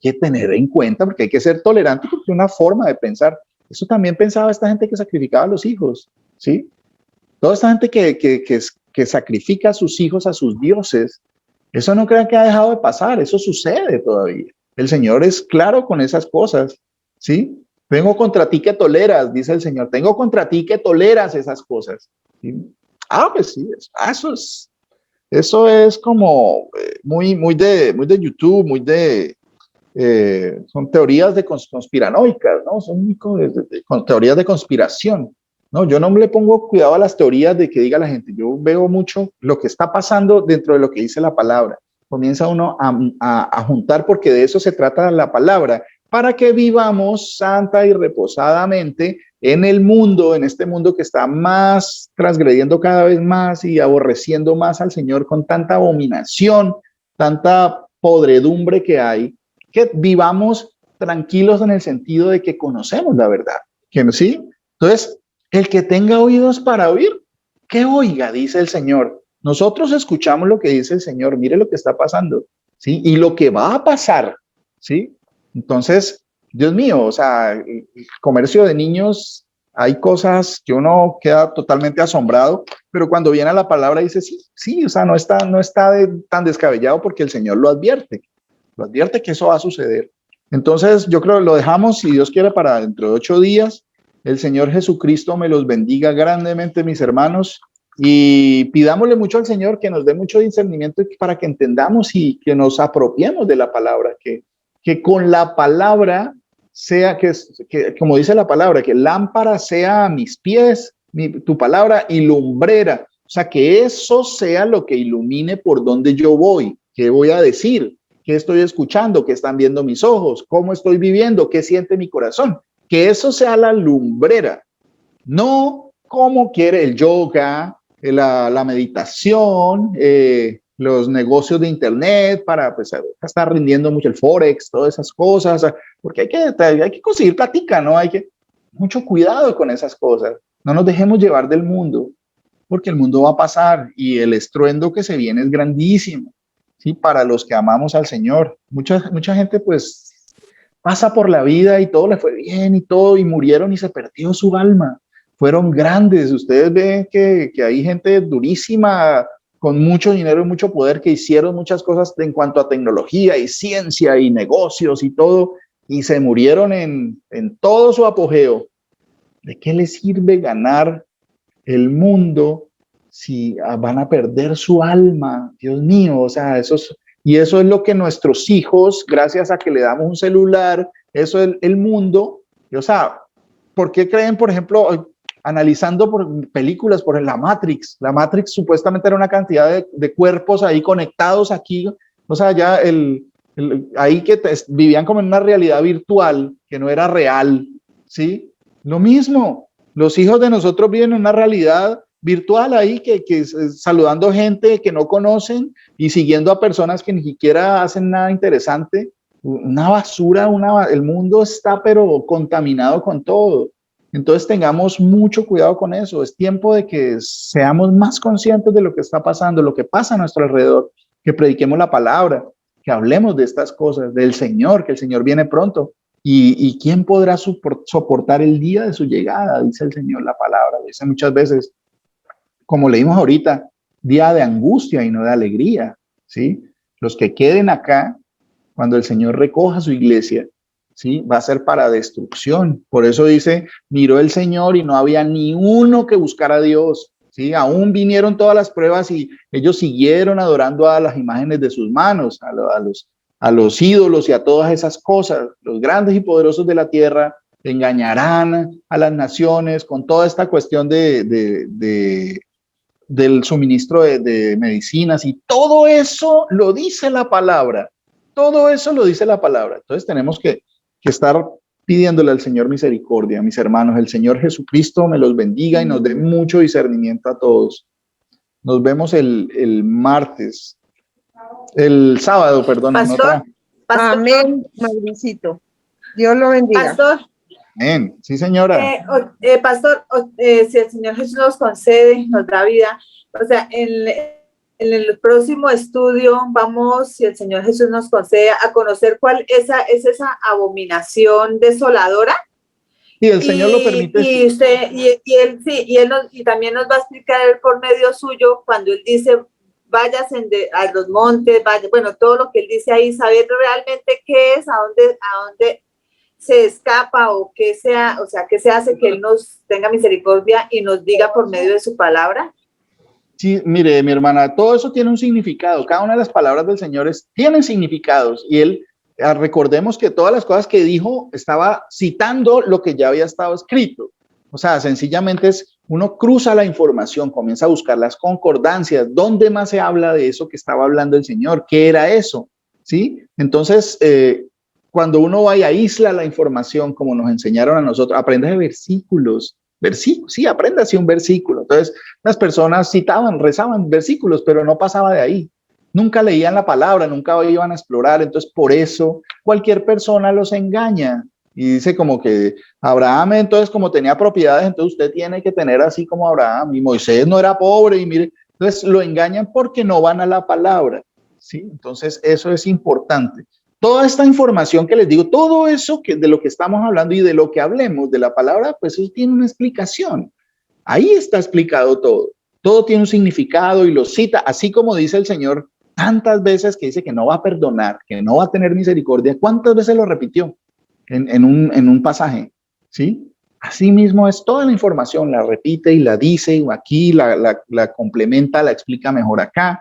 que tener en cuenta, porque hay que ser tolerante, porque es una forma de pensar. Eso también pensaba esta gente que sacrificaba a los hijos, ¿sí? Toda esta gente que sacrifica a sus hijos a sus dioses, eso no crean que ha dejado de pasar, eso sucede todavía. El Señor es claro con esas cosas, ¿sí? Tengo contra ti que toleras, dice el Señor, tengo contra ti que toleras esas cosas, ¿sí? Pues sí, eso es como muy de YouTube, son teorías conspiranoicas, ¿no? Son con teorías de conspiración. No, yo no le pongo cuidado a las teorías de que diga la gente. Yo veo mucho lo que está pasando dentro de lo que dice la palabra. Comienza uno a juntar, porque de eso se trata la palabra, para que vivamos santa y reposadamente en este mundo que está más transgrediendo cada vez más y aborreciendo más al Señor, con tanta abominación, tanta podredumbre que hay, que vivamos tranquilos en el sentido de que conocemos la verdad. ¿Sí? Entonces, el que tenga oídos para oír, que oiga, dice el Señor. Nosotros escuchamos lo que dice el Señor, mire lo que está pasando, ¿sí? Y lo que va a pasar, ¿sí? Entonces, Dios mío, o sea, el comercio de niños, hay cosas que uno queda totalmente asombrado, pero cuando viene a la palabra dice, sí, o sea, no está tan descabellado, porque el Señor lo advierte que eso va a suceder. Entonces, yo creo que lo dejamos, si Dios quiere, para dentro de 8 días. El Señor Jesucristo me los bendiga grandemente, mis hermanos, y pidámosle mucho al Señor que nos dé mucho discernimiento para que entendamos y que nos apropiemos de la palabra, que que con la palabra sea, que como dice la palabra, que lámpara sea a mis pies, tu palabra, y lumbrera. O sea, que eso sea lo que ilumine por donde yo voy, qué voy a decir, qué estoy escuchando, qué están viendo mis ojos, cómo estoy viviendo, qué siente mi corazón. Que eso sea la lumbrera, no como quiere el yoga, la meditación, los negocios de internet para pues, estar rindiendo mucho el forex, todas esas cosas, porque hay que conseguir plática, ¿no? Hay que mucho cuidado con esas cosas. No nos dejemos llevar del mundo, porque el mundo va a pasar y el estruendo que se viene es grandísimo, ¿sí? Para los que amamos al Señor. Mucha gente pues pasa por la vida y todo le fue bien y todo, y murieron y se perdió su alma. Fueron grandes. Ustedes ven que hay gente durísima, con mucho dinero y mucho poder, que hicieron muchas cosas en cuanto a tecnología y ciencia y negocios y todo, y se murieron en todo su apogeo. ¿De qué les sirve ganar el mundo si van a perder su alma? Dios mío, o sea, eso es lo que nuestros hijos, gracias a que le damos un celular, eso es el mundo. O sea, ¿por qué creen, por ejemplo, analizando por películas, por la Matrix supuestamente era una cantidad de cuerpos ahí conectados aquí, o sea, ya ahí que vivían como en una realidad virtual que no era real, ¿sí? Lo mismo, los hijos de nosotros viven en una realidad virtual ahí que saludando gente que no conocen y siguiendo a personas que ni siquiera hacen nada interesante. Una basura, el mundo está pero contaminado con todo. Entonces tengamos mucho cuidado con eso. Es tiempo de que seamos más conscientes de lo que está pasando, lo que pasa a nuestro alrededor, que prediquemos la palabra, que hablemos de estas cosas, del Señor, que el Señor viene pronto. ¿Y quién podrá soportar el día de su llegada? Dice el Señor, la palabra. Dice muchas veces, como leímos ahorita, día de angustia y no de alegría, ¿sí? Los que queden acá, cuando el Señor recoja su iglesia, ¿sí? Va a ser para destrucción. Por eso dice, miró el Señor y no había ni uno que buscara a Dios, ¿sí? Aún vinieron todas las pruebas y ellos siguieron adorando a las imágenes de sus manos, a los ídolos y a todas esas cosas. Los grandes y poderosos de la tierra engañarán a las naciones con toda esta cuestión del suministro de medicinas, y todo eso lo dice la palabra. Todo eso lo dice la palabra. Entonces tenemos que estar pidiéndole al Señor misericordia, mis hermanos. El Señor Jesucristo me los bendiga y nos dé mucho discernimiento a todos. Nos vemos el martes. El sábado, perdón. Pastor. Amén, Mauricito. Dios lo bendiga. Pastor. Amén. Sí, señora. Pastor, si el Señor Jesús nos concede, nos da vida, o sea, en el próximo estudio vamos, si el Señor Jesús nos concede, a conocer cuál es esa abominación desoladora. Y el Señor lo permite. Y también nos va a explicar él por medio suyo cuando él dice, vayas a los montes, bueno, todo lo que él dice ahí, saber realmente qué es, a dónde se escapa o qué sea, o sea, qué se hace que él nos tenga misericordia y nos diga por medio de su palabra. Sí, mire, mi hermana, todo eso tiene un significado. Cada una de las palabras del Señor tienen significados, y él, recordemos que todas las cosas que dijo estaba citando lo que ya había estado escrito. O sea, sencillamente uno cruza la información, comienza a buscar las concordancias, ¿dónde más se habla de eso que estaba hablando el Señor? ¿Qué era eso? ¿Sí? Entonces, cuando uno va y aísla la información, como nos enseñaron a nosotros, aprende de versículos, sí, aprende así un versículo. Entonces, las personas rezaban versículos, pero no pasaba de ahí. Nunca leían la palabra, nunca iban a explorar. Entonces, por eso cualquier persona los engaña. Y dice como que Abraham, entonces, como tenía propiedades, entonces usted tiene que tener así como Abraham. Y Moisés no era pobre, y mire, entonces lo engañan porque no van a la palabra, ¿sí? Entonces, eso es importante. Toda esta información que les digo, todo eso de lo que estamos hablando y de lo que hablemos de la palabra, pues eso tiene una explicación. Ahí está explicado todo. Todo tiene un significado y lo cita, así como dice el Señor tantas veces, que dice que no va a perdonar, que no va a tener misericordia. ¿Cuántas veces lo repitió en un pasaje? ¿Sí? Así mismo es toda la información, la repite y la dice aquí, la complementa, la explica mejor acá.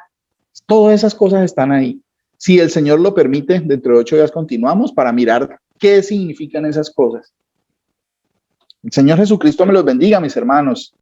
Todas esas cosas están ahí. Si el Señor lo permite, dentro de 8 días continuamos para mirar qué significan esas cosas. El Señor Jesucristo me los bendiga, mis hermanos.